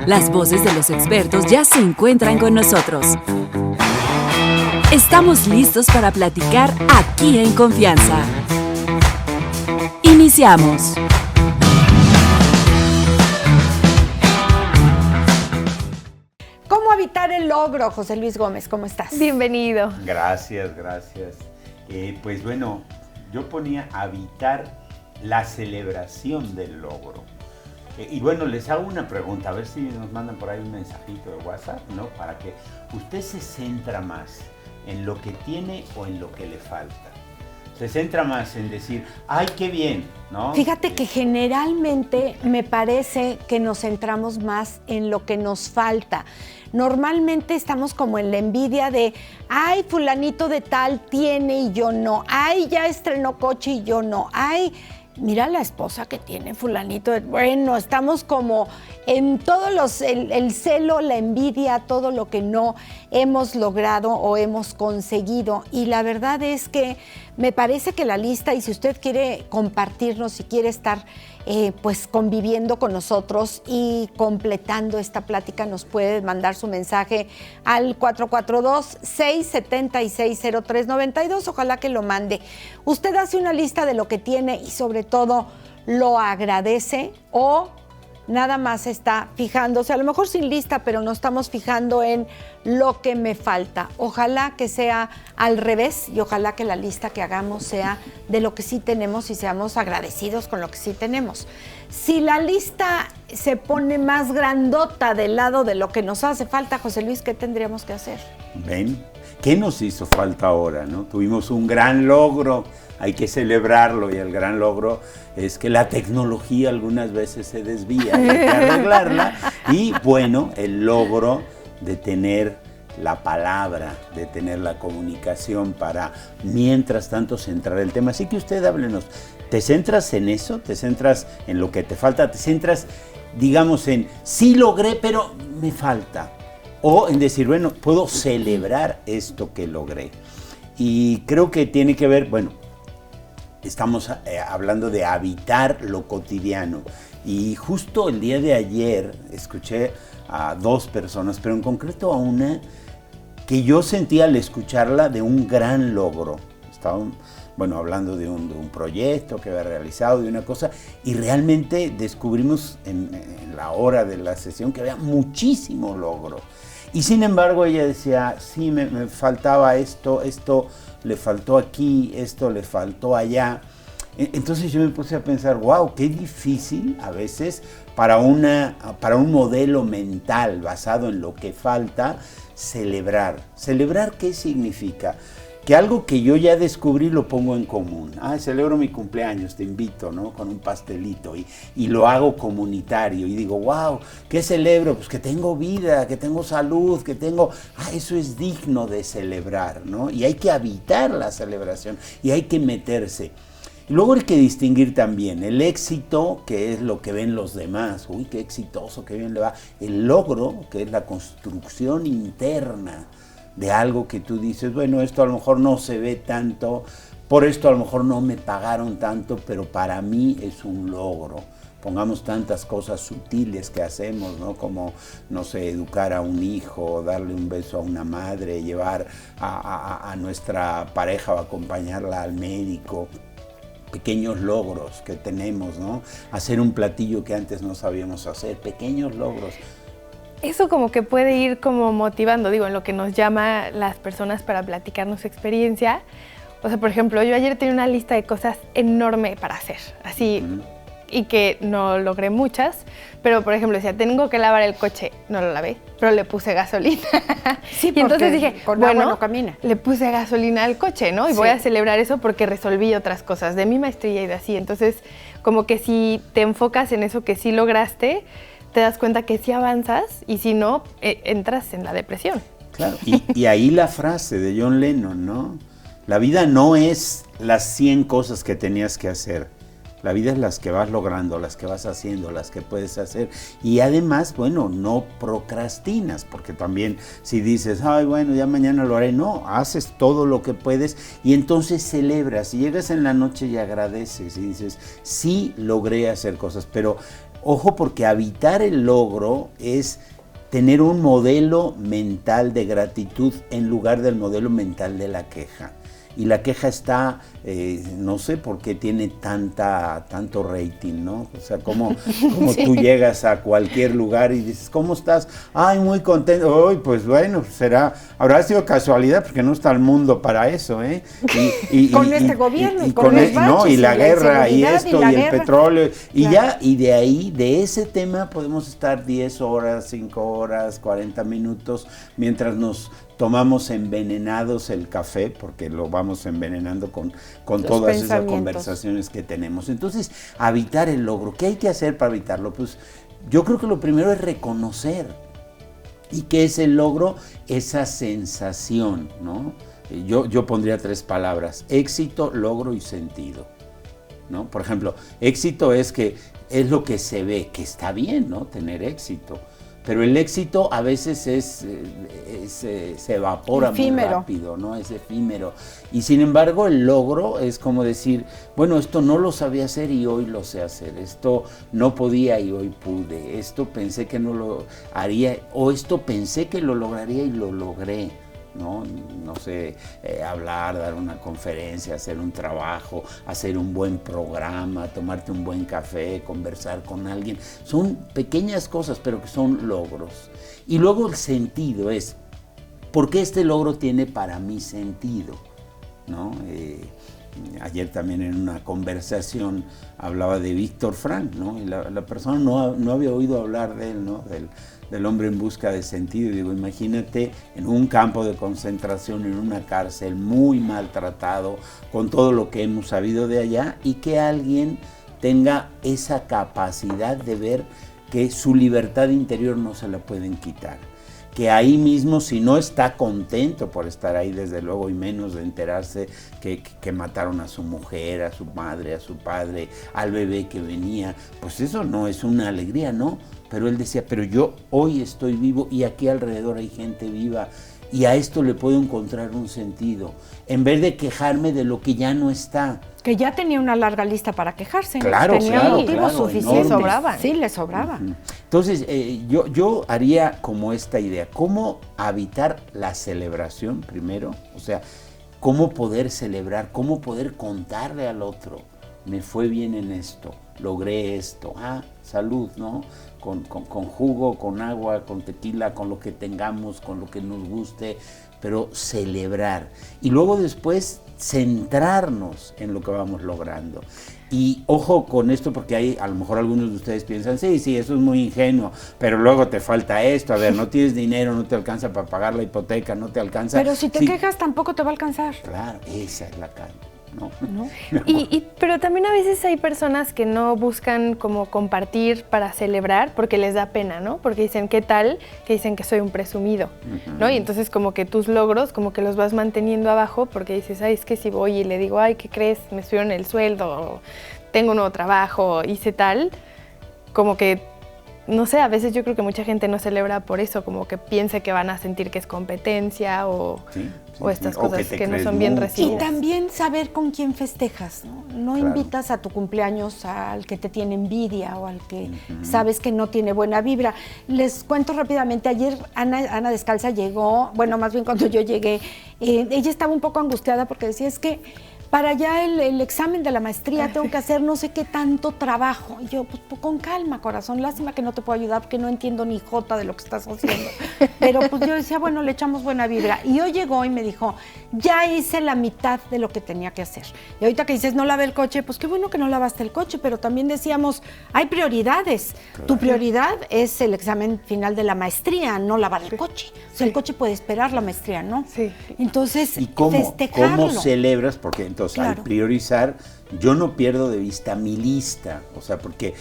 Las voces de los expertos ya se encuentran con nosotros. Estamos listos para platicar aquí en confianza. Iniciamos. ¿Cómo evitar el logro, José Luis Gómez? ¿Cómo estás? Bienvenido. Gracias. Pues bueno, yo ponía evitar la celebración del logro. Y bueno, les hago una pregunta, a ver si nos mandan por ahí un mensajito de WhatsApp, ¿no? Para que usted se centra más en lo que tiene o en lo que le falta. Se centra más en decir, ¡ay, qué bien!, ¿no? Fíjate que generalmente me parece que nos centramos más en lo que nos falta. Normalmente estamos como en la envidia de, ¡ay, fulanito de tal tiene y yo no! ¡Ay, ya estrenó coche y yo no! ¡Ay, mira la esposa que tiene fulanito! Bueno, estamos como en todos los, el celo, la envidia, todo lo que no hemos logrado o hemos conseguido. Y la verdad es que me parece que la lista, y si usted quiere compartirnos, si quiere estar pues conviviendo con nosotros y completando esta plática, nos puede mandar su mensaje al 442-676-0392. Ojalá que lo mande. Usted hace una lista de lo que tiene y sobre todo lo agradece, o nada más está fijándose, a lo mejor sin lista, pero no estamos fijando en lo que me falta. Ojalá que sea al revés y ojalá que la lista que hagamos sea de lo que sí tenemos y seamos agradecidos con lo que sí tenemos. Si la lista se pone más grandota del lado de lo que nos hace falta, José Luis, ¿qué tendríamos que hacer? ¿Ven? ¿Qué nos hizo falta ahora, no? Tuvimos un gran logro, hay que celebrarlo, y el gran logro es que la tecnología algunas veces se desvía, hay que arreglarla. Y bueno, el logro de tener la palabra, de tener la comunicación para, mientras tanto, centrar el tema. Así que usted háblenos, ¿te centras en eso? ¿Te centras en lo que te falta? ¿Te centras, digamos, en sí logré, pero me falta? O en decir, bueno, puedo celebrar esto que logré. Y creo que tiene que ver, bueno, estamos hablando de habitar lo cotidiano. Y justo el día de ayer escuché a dos personas, pero en concreto a una que yo sentí al escucharla de un gran logro. Estaban, bueno, hablando de un proyecto que había realizado, de una cosa, y realmente descubrimos en la hora de la sesión que había muchísimo logro. Y sin embargo ella decía, sí, me faltaba esto le faltó aquí, esto le faltó allá. Entonces yo me puse a pensar, wow, qué difícil a veces para un modelo mental basado en lo que falta, celebrar. ¿Celebrar qué significa? Que algo que yo ya descubrí lo pongo en común. Celebro mi cumpleaños, te invito, ¿no? Con un pastelito y lo hago comunitario y digo, wow, ¿qué celebro? Pues que tengo vida, que tengo salud, que tengo... eso es digno de celebrar, ¿no? Y hay que habitar la celebración y hay que meterse. Y luego hay que distinguir también el éxito, que es lo que ven los demás. Uy, qué exitoso, qué bien le va. El logro, que es la construcción interna de algo que tú dices, bueno, esto a lo mejor no se ve tanto, por esto a lo mejor no me pagaron tanto, pero para mí es un logro. Pongamos tantas cosas sutiles que hacemos, ¿no? Como, no sé, educar a un hijo, darle un beso a una madre, llevar a nuestra pareja o acompañarla al médico. Pequeños logros que tenemos, ¿no? Hacer un platillo que antes no sabíamos hacer, pequeños logros. Eso como que puede ir como motivando, digo, en lo que nos llama las personas para platicarnos su experiencia. O sea, por ejemplo, yo ayer tenía una lista de cosas enorme para hacer, así, y que no logré muchas, pero por ejemplo, decía, tengo que lavar el coche, no lo lavé, pero le puse gasolina. Sí, y entonces dije, con bueno, agua no camina. Le puse gasolina al coche, ¿no? Y voy a celebrar eso porque resolví otras cosas de mi maestría y de así. Entonces, como que si te enfocas en eso que sí lograste, te das cuenta que sí avanzas y si no, entras en la depresión. Claro, y ahí la frase de John Lennon, ¿no? La vida no es las 100 cosas que tenías que hacer, La vida es las que vas logrando, las que vas haciendo, las que puedes hacer. Y además, bueno, no procrastinas, porque también si dices, ay, bueno, ya mañana lo haré, no, haces todo lo que puedes y entonces celebras. Y llegas en la noche y agradeces y dices, sí logré hacer cosas, pero ojo, porque habitar el logro es tener un modelo mental de gratitud en lugar del modelo mental de la queja. Y la queja está, no sé por qué tiene tanto rating, ¿no? O sea, como sí. Tú llegas a cualquier lugar y dices, ¿cómo estás? Ay, muy contento. Ay, pues bueno, habrá sido casualidad porque no está el mundo para eso, ¿eh? Con este gobierno y con los baches, no, y la guerra y esto y el guerra. Petróleo y claro. Ya, y de ahí, de ese tema podemos estar 10 horas, 5 horas, 40 minutos mientras nos tomamos envenenados el café, porque lo vamos envenenando con todas esas conversaciones que tenemos. Entonces, habitar el logro. ¿Qué hay que hacer para habitarlo? Pues yo creo que lo primero es reconocer. ¿Y qué es el logro? Esa sensación, ¿no? Yo pondría 3 palabras: éxito, logro y sentido, ¿no? Por ejemplo, éxito es lo que se ve, que está bien, ¿no? Tener éxito. Pero el éxito a veces se evapora efímero. Muy rápido, ¿no? Es efímero. Y sin embargo el logro es como decir, bueno, esto no lo sabía hacer y hoy lo sé hacer. Esto no podía y hoy pude. Esto pensé que no lo haría o esto pensé que lo lograría y lo logré. No sé, hablar, dar una conferencia, hacer un trabajo, hacer un buen programa, tomarte un buen café, conversar con alguien. Son pequeñas cosas, pero que son logros. Y luego el sentido es, ¿por qué este logro tiene para mí sentido? ¿No? Ayer también en una conversación hablaba de Víctor Frank, ¿no? Y la persona no había oído hablar de él, ¿no? Del hombre en busca de sentido. Y digo, imagínate en un campo de concentración, en una cárcel, muy maltratado, con todo lo que hemos sabido de allá, y que alguien tenga esa capacidad de ver que su libertad interior no se la pueden quitar. Que ahí mismo, si no está contento por estar ahí, desde luego, y menos de enterarse que mataron a su mujer, a su madre, a su padre, al bebé que venía, pues eso no es una alegría, ¿no? Pero él decía, pero yo hoy estoy vivo y aquí alrededor hay gente viva y a esto le puedo encontrar un sentido, en vez de quejarme de lo que ya no está. Que ya tenía una larga lista para quejarse. Claro, tenía motivos suficientes. Le sobraban. Sí, le sobraba. Uh-huh. Entonces, yo haría como esta idea, ¿cómo habitar la celebración primero? O sea, ¿cómo poder celebrar? ¿Cómo poder contarle al otro? Me fue bien en esto, logré esto. Salud, ¿no? Con jugo, con agua, con tequila, con lo que tengamos, con lo que nos guste, pero celebrar. Y luego después centrarnos en lo que vamos logrando. Y ojo con esto, porque hay, a lo mejor algunos de ustedes piensan, sí, eso es muy ingenuo, pero luego te falta esto, a ver, no tienes dinero, no te alcanza para pagar la hipoteca, no te alcanza. Pero si te quejas tampoco te va a alcanzar. Claro, esa es la calma. ¿No? Pero también a veces hay personas que no buscan como compartir para celebrar porque les da pena, ¿no? Porque dicen, ¿qué tal? Que dicen que soy un presumido, ¿no? Y entonces como que tus logros como que los vas manteniendo abajo porque dices, es que si voy y le digo, ¿qué crees? Me subieron el sueldo, tengo un nuevo trabajo, hice tal, como que, no sé, a veces yo creo que mucha gente no celebra por eso, como que piensa que van a sentir que es competencia o estas cosas que no son bien recibidas. Y también saber con quién festejas, ¿no? No claro. Invitas a tu cumpleaños al que te tiene envidia o al que sabes que no tiene buena vibra. Les cuento rápidamente, ayer Ana Descalza llegó, bueno, más bien cuando yo llegué, ella estaba un poco angustiada porque decía, es que para ya el examen de la maestría tengo que hacer no sé qué tanto trabajo. Y yo, pues con calma, corazón, lástima que no te puedo ayudar porque no entiendo ni jota de lo que estás haciendo. Pero pues yo decía, bueno, le echamos buena vibra. Y hoy llegó y me dijo, ya hice la mitad de lo que tenía que hacer. Y ahorita que dices, no lavé el coche, pues qué bueno que no lavaste el coche, pero también decíamos, hay prioridades. Claro. Tu prioridad es el examen final de la maestría, no lavar el coche. O sea, el coche puede esperar, la maestría, ¿no? Sí. Entonces, ¿y cómo celebras? Porque entonces claro. Al priorizar, yo no pierdo de vista mi lista, o sea, porque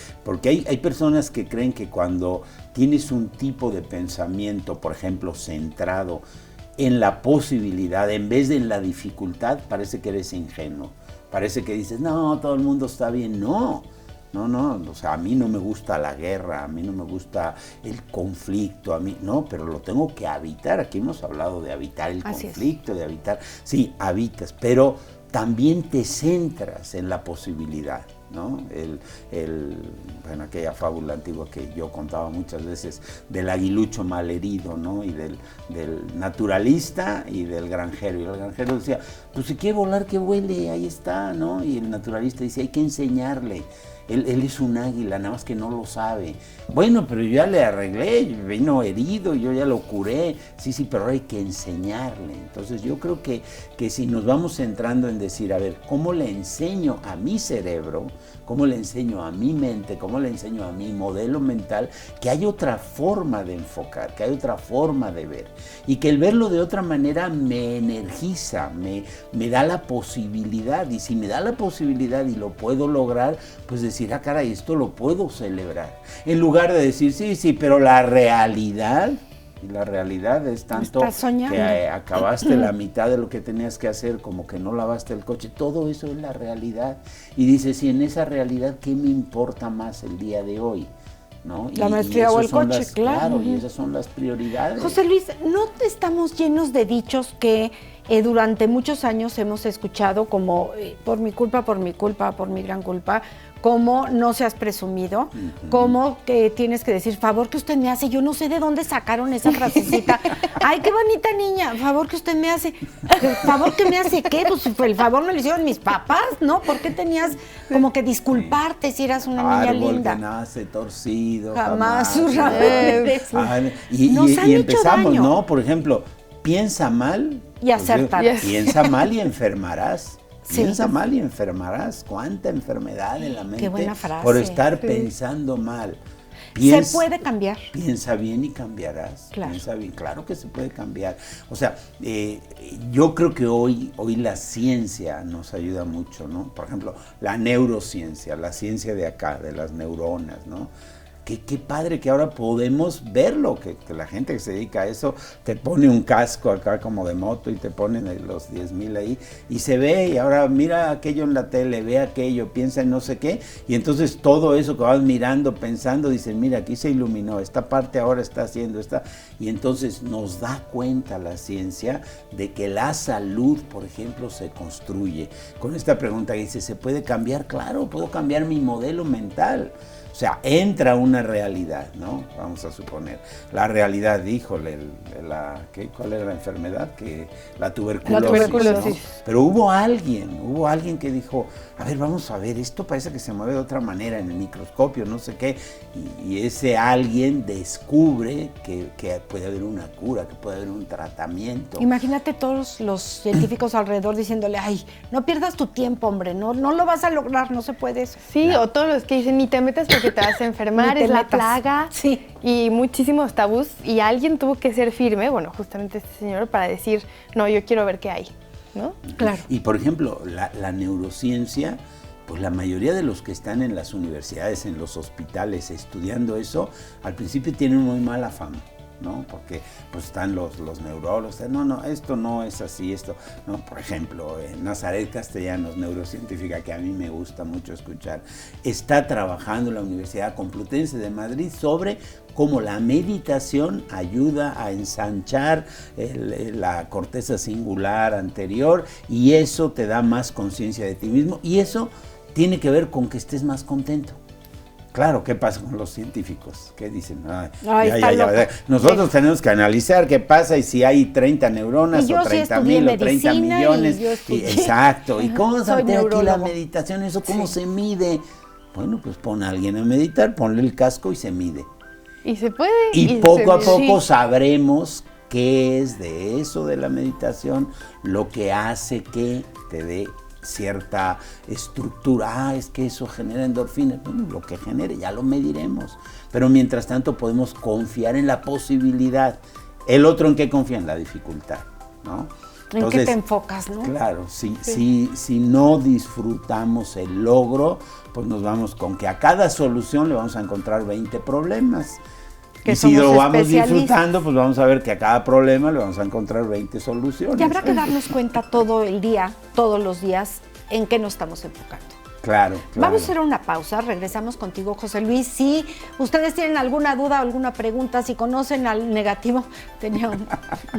hay personas que creen que cuando tienes un tipo de pensamiento, por ejemplo, centrado en la posibilidad en vez de en la dificultad, parece que eres ingenuo. parece que dices, no, todo el mundo está bien. No, o sea, a mí no me gusta la guerra, a mí no me gusta el conflicto, a mí no, pero lo tengo que habitar. Aquí hemos hablado de habitar el conflicto, de habitar, sí, habitas, pero también te centras en la posibilidad, ¿no? Bueno, aquella fábula antigua que yo contaba muchas veces del aguilucho malherido, ¿no? Y del naturalista y del granjero. Y el granjero decía, pues si quiere volar, que vuele, ahí está, ¿no? Y el naturalista dice, hay que enseñarle. Él es un águila, nada más que no lo sabe. Bueno, pero yo ya le arreglé, vino herido, yo ya lo curé. Sí, pero hay que enseñarle. Entonces yo creo que si nos vamos centrando en decir, a ver, ¿cómo le enseño a mi cerebro? ¿Cómo le enseño a mi mente? ¿Cómo le enseño a mi modelo mental? Que hay otra forma de enfocar, que hay otra forma de ver. Y que el verlo de otra manera me energiza, me da la posibilidad. Y si me da la posibilidad y lo puedo lograr, pues decir, ah, caray, esto lo puedo celebrar. En lugar de decir, sí, pero la realidad, y la realidad es tanto que acabaste la mitad de lo que tenías que hacer, como que no lavaste el coche, todo eso es la realidad. Y dices, sí, en esa realidad, ¿qué me importa más el día de hoy? ¿No? La maestría o el coche, claro. Y esas son las prioridades. José Luis, ¿no estamos llenos de dichos que durante muchos años hemos escuchado como por mi culpa, por mi gran culpa, como no seas presumido, como que tienes que decir, favor que usted me hace, yo no sé de dónde sacaron esa frasecita, ay, qué bonita niña, favor que usted me hace, favor que me hace, ¿qué? Pues el favor me lo hicieron mis papás, ¿no? ¿Por qué tenías como que disculparte si eras una niña linda? Árbol que nace torcido, jamás sus raíces. Y empezamos, daño, ¿no? Por ejemplo, piensa mal y acertarás. Piensa mal y enfermarás. Sí. Piensa mal y enfermarás. ¿Cuánta enfermedad en la mente? Qué buena frase. Por estar pensando mal. Se puede cambiar. Piensa bien y cambiarás. Claro. Piensa bien, claro que se puede cambiar. O sea, yo creo que hoy la ciencia nos ayuda mucho, ¿no? Por ejemplo, la neurociencia, la ciencia de acá, de las neuronas, ¿no? Qué padre que ahora podemos verlo, que la gente que se dedica a eso te pone un casco acá como de moto y te ponen los 10,000 ahí y se ve, y ahora mira aquello en la tele, ve aquello, piensa en no sé qué, y entonces todo eso que vas mirando, pensando, dicen, mira, aquí se iluminó, esta parte ahora está haciendo esta, y entonces nos da cuenta la ciencia de que la salud, por ejemplo, se construye. Con esta pregunta que dice, ¿se puede cambiar? Claro, puedo cambiar mi modelo mental. O sea, entra una realidad, ¿no? Vamos a suponer. La realidad, híjole, ¿cuál era la enfermedad? La tuberculosis. La tuberculosis. ¿No? Pero hubo alguien que dijo, a ver, vamos a ver, esto parece que se mueve de otra manera en el microscopio, no sé qué. Y ese alguien descubre que puede haber una cura, que puede haber un tratamiento. Imagínate todos los científicos alrededor diciéndole, ay, no pierdas tu tiempo, hombre, no lo vas a lograr, no se puede eso. Sí, claro. O todos los que dicen, ni te metas porque te vas a enfermar, es la plaga. Sí. Y muchísimos tabús, y alguien tuvo que ser firme, bueno, justamente este señor, para decir, no, yo quiero ver qué hay, ¿no? Claro. Y por ejemplo, la neurociencia, pues la mayoría de los que están en las universidades, en los hospitales estudiando eso, al principio tienen muy mala fama, ¿no? Porque pues están los neurólogos, no, esto no es así, esto, ¿no? Por ejemplo, Nazaret Castellanos, neurocientífica, que a mí me gusta mucho escuchar, está trabajando en la Universidad Complutense de Madrid sobre cómo la meditación ayuda a ensanchar la corteza singular anterior, y eso te da más conciencia de ti mismo, y eso tiene que ver con que estés más contento. Claro, ¿qué pasa con los científicos? ¿Qué dicen? Nosotros tenemos que analizar qué pasa y si hay 30 neuronas o 30,000 o 30 millones. Exacto. ¿Y cómo se hace aquí la meditación? ¿Eso cómo se mide? Bueno, pues pon a alguien a meditar, ponle el casco y se mide. Y se puede. Y poco a poco sabremos qué es de eso de la meditación lo que hace que te dé cierta estructura. Es que eso genera endorfinas. Bueno, lo que genere ya lo mediremos, pero mientras tanto podemos confiar en la posibilidad. El otro, ¿en qué confía? En la dificultad, ¿no? Entonces, ¿en qué te enfocas, no? Claro, si no disfrutamos el logro, pues nos vamos con que a cada solución le vamos a encontrar 20 problemas. Y si lo vamos disfrutando, pues vamos a ver que a cada problema le vamos a encontrar 20 soluciones. Y habrá que darnos cuenta todo el día, todos los días, en qué nos estamos enfocando. Claro. Vamos a hacer una pausa, regresamos contigo, José Luis. Si ustedes tienen alguna duda o alguna pregunta, si conocen al negativo, tenía un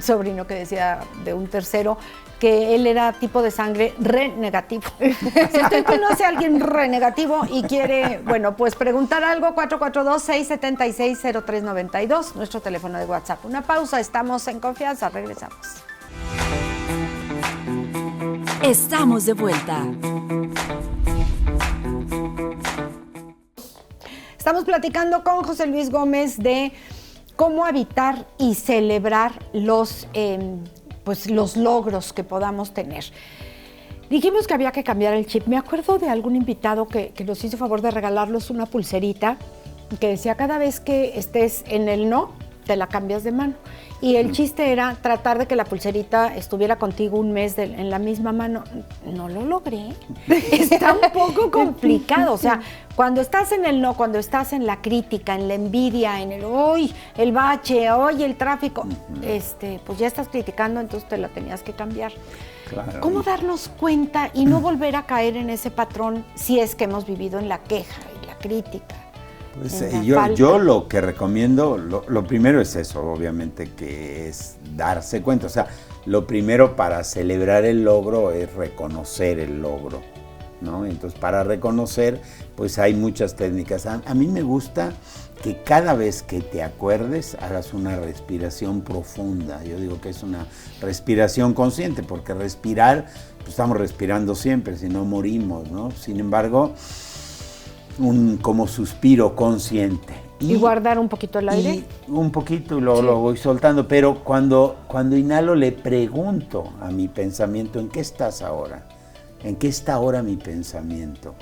sobrino que decía de un tercero que él era tipo de sangre re negativo. Si usted conoce a alguien re negativo y quiere, bueno, pues preguntar algo, 442-676-0392, nuestro teléfono de WhatsApp. Una pausa, estamos en confianza, regresamos. Estamos de vuelta. Estamos platicando con José Luis Gómez de cómo habitar y celebrar los logros que podamos tener. Dijimos que había que cambiar el chip. Me acuerdo de algún invitado que nos hizo favor de regalarlos una pulserita que decía: cada vez que estés en el no, te la cambias de mano. Y el chiste era tratar de que la pulserita estuviera contigo un mes en la misma mano. No lo logré. Está un poco complicado. O sea, cuando estás en el no, cuando estás en la crítica, en la envidia, en el hoy, el bache, hoy el tráfico, pues ya estás criticando, entonces te la tenías que cambiar. Claro. ¿Cómo darnos cuenta y no volver a caer en ese patrón si es que hemos vivido en la queja y la crítica? Pues, yo lo que recomiendo, lo primero es eso, obviamente, que es darse cuenta. O sea, lo primero para celebrar el logro es reconocer el logro, ¿no? Entonces, para reconocer, pues hay muchas técnicas. A mí me gusta que cada vez que te acuerdes, hagas una respiración profunda. Yo digo que es una respiración consciente, porque respirar, pues estamos respirando siempre, si no morimos, ¿no? Sin embargo, un como suspiro consciente. ¿Y guardar un poquito el aire? Y un poquito y luego lo voy soltando, pero cuando inhalo le pregunto a mi pensamiento: ¿en qué estás ahora? ¿En qué está ahora mi pensamiento?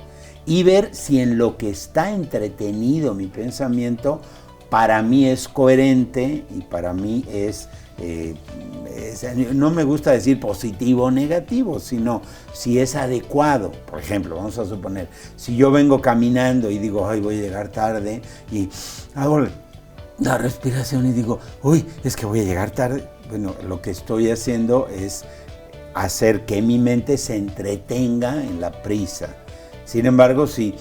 Y ver si en lo que está entretenido mi pensamiento para mí es coherente y para mí no me gusta decir positivo o negativo, sino si es adecuado. Por ejemplo, vamos a suponer, si yo vengo caminando y digo: ay, voy a llegar tarde, y hago la respiración y digo: uy, es que voy a llegar tarde. Bueno, lo que estoy haciendo es hacer que mi mente se entretenga en la prisa. Sin embargo, si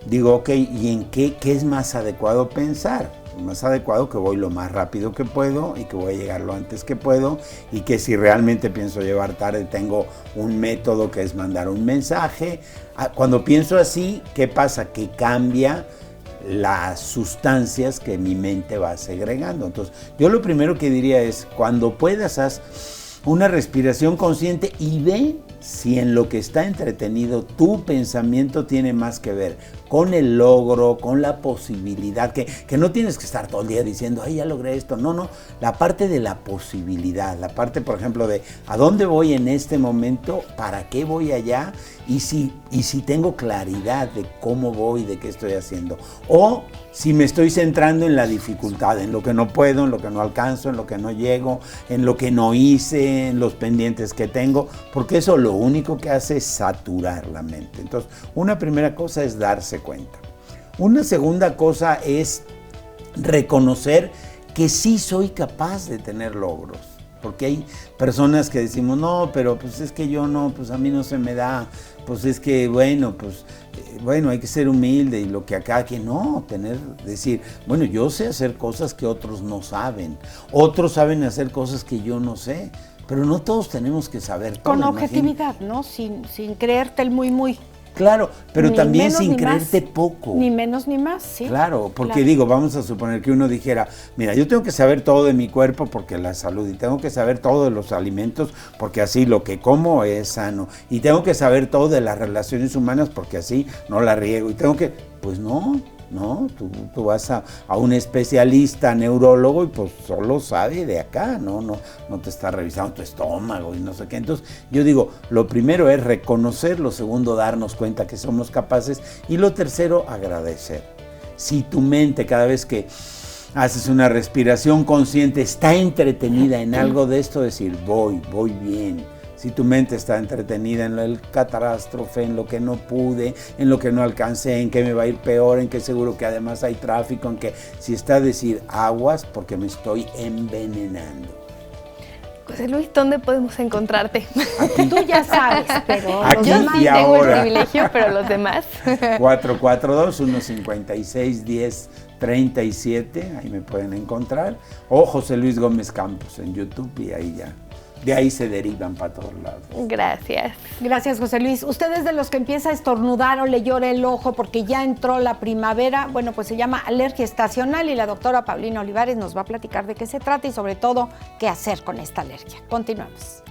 digo: ok, ¿y en qué es más adecuado pensar? Más adecuado que voy lo más rápido que puedo y que voy a llegar lo antes que puedo, y que si realmente pienso llegar tarde tengo un método que es mandar un mensaje. Cuando pienso así, ¿qué pasa? Que cambia las sustancias que mi mente va segregando. Entonces, yo lo primero que diría es: cuando puedas, haz una respiración consciente y ve si en lo que está entretenido tu pensamiento tiene más que ver con el logro, con la posibilidad, que no tienes que estar todo el día diciendo: ay, ya logré esto. No, la parte de la posibilidad, la parte, por ejemplo, de a dónde voy en este momento, para qué voy allá, y si tengo claridad de cómo voy, de qué estoy haciendo. O si me estoy centrando en la dificultad, en lo que no puedo, en lo que no alcanzo, en lo que no llego, en lo que no hice, en los pendientes que tengo, porque eso lo único que hace es saturar la mente. Entonces, una primera cosa es darse cuenta. Una segunda cosa es reconocer que sí soy capaz de tener logros. Porque hay personas que decimos: no, pero pues es que yo no, pues a mí no se me da, pues es que bueno, hay que ser humilde, y lo que acá, que no, decir, bueno, yo sé hacer cosas que otros no saben, otros saben hacer cosas que yo no sé, pero no todos tenemos que saber todo. Con objetividad, ¿no? Sin creerte el muy. Claro, pero Ni también menos, sin ni creerte más. poco. Ni menos ni más, sí. Claro, porque Claro. digo, vamos a suponer que uno dijera: mira, yo tengo que saber todo de mi cuerpo porque la salud, y tengo que saber todo de los alimentos porque así lo que como es sano, y tengo que saber todo de las relaciones humanas porque así no la riego, y tengo que, pues no, tú vas a un especialista neurólogo y pues solo sabe de acá, no te está revisando tu estómago y no sé qué. Entonces yo digo, lo primero es reconocer, lo segundo darnos cuenta que somos capaces, y lo tercero agradecer. Si tu mente cada vez que haces una respiración consciente está entretenida en algo de esto, decir voy bien. Si tu mente está entretenida en el catástrofe, en lo que no pude, en lo que no alcancé, en que me va a ir peor, en que seguro que además hay tráfico, en que si está a decir aguas porque me estoy envenenando. José Luis, ¿dónde podemos encontrarte? Tú ya sabes, pero Aquí Yo los sí y demás... tengo el ahora. privilegio, pero los demás. 442-156-1037, ahí me pueden encontrar. O José Luis Gómez Campos en YouTube y ahí ya. De ahí se derivan para todos lados. Gracias. Gracias, José Luis. Ustedes de los que empieza a estornudar o le llora el ojo porque ya entró la primavera, bueno, pues se llama alergia estacional y la doctora Paulina Olivares nos va a platicar de qué se trata y sobre todo qué hacer con esta alergia. Continuamos.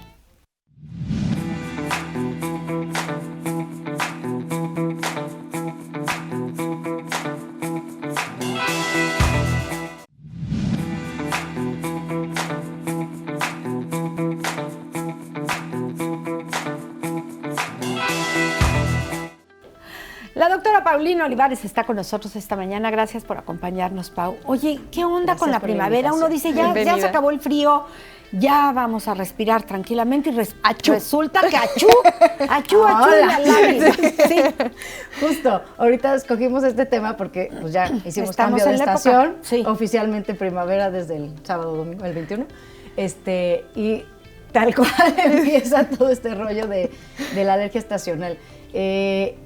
La doctora Paulina Olivares está con nosotros esta mañana. Gracias por acompañarnos, Pau. Oye, ¿qué onda Gracias con la por la primavera? Uno dice, ya Bienvenida. se acabó el frío, ya vamos a respirar tranquilamente y resulta que achú Hola. la lágrima. Sí. Justo, ahorita escogimos este tema porque pues ya hicimos Estamos cambio de en la época, estación, sí. oficialmente primavera desde el sábado, domingo, el 21, y tal cual empieza todo este rollo de la alergia estacional.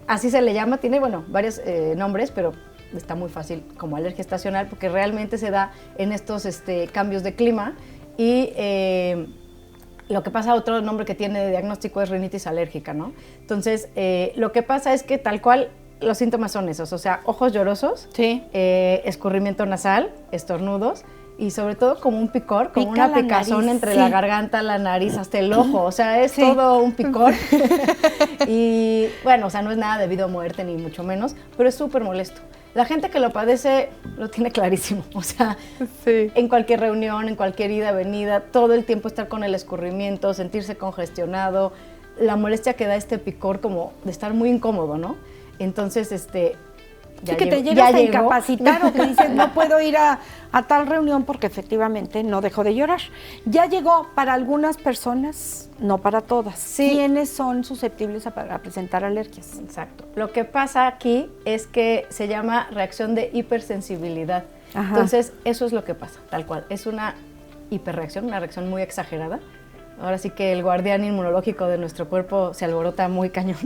Así se le llama, tiene, bueno, varios nombres, pero está muy fácil como alergia estacional porque realmente se da en estos cambios de clima y lo que pasa, otro nombre que tiene de diagnóstico es rinitis alérgica, ¿no? Entonces, lo que pasa es que tal cual los síntomas son esos, o sea, ojos llorosos, Sí. escurrimiento nasal, estornudos, y sobre todo como un picor, como Pica una la picazón nariz, entre sí. la garganta, la nariz, hasta el ojo, o sea, es Sí. todo un picor. Y bueno, o sea, no es nada debido a muerte ni mucho menos, pero es súper molesto. La gente que lo padece lo tiene clarísimo, o sea, Sí. en cualquier reunión, en cualquier ida, venida, todo el tiempo estar con el escurrimiento, sentirse congestionado, la molestia que da este picor como de estar muy incómodo, ¿no? Entonces, Sí, que te llegas a incapacitar o que dices, no puedo ir a tal reunión porque efectivamente no dejo de llorar. Ya llegó para algunas personas, no para todas. Sí. ¿Quiénes son susceptibles a presentar alergias? Exacto. Lo que pasa aquí es que se llama reacción de hipersensibilidad. Ajá. Entonces, eso es lo que pasa, tal cual. Es una hiperreacción, una reacción muy exagerada. Ahora sí que el guardián inmunológico de nuestro cuerpo se alborota muy cañón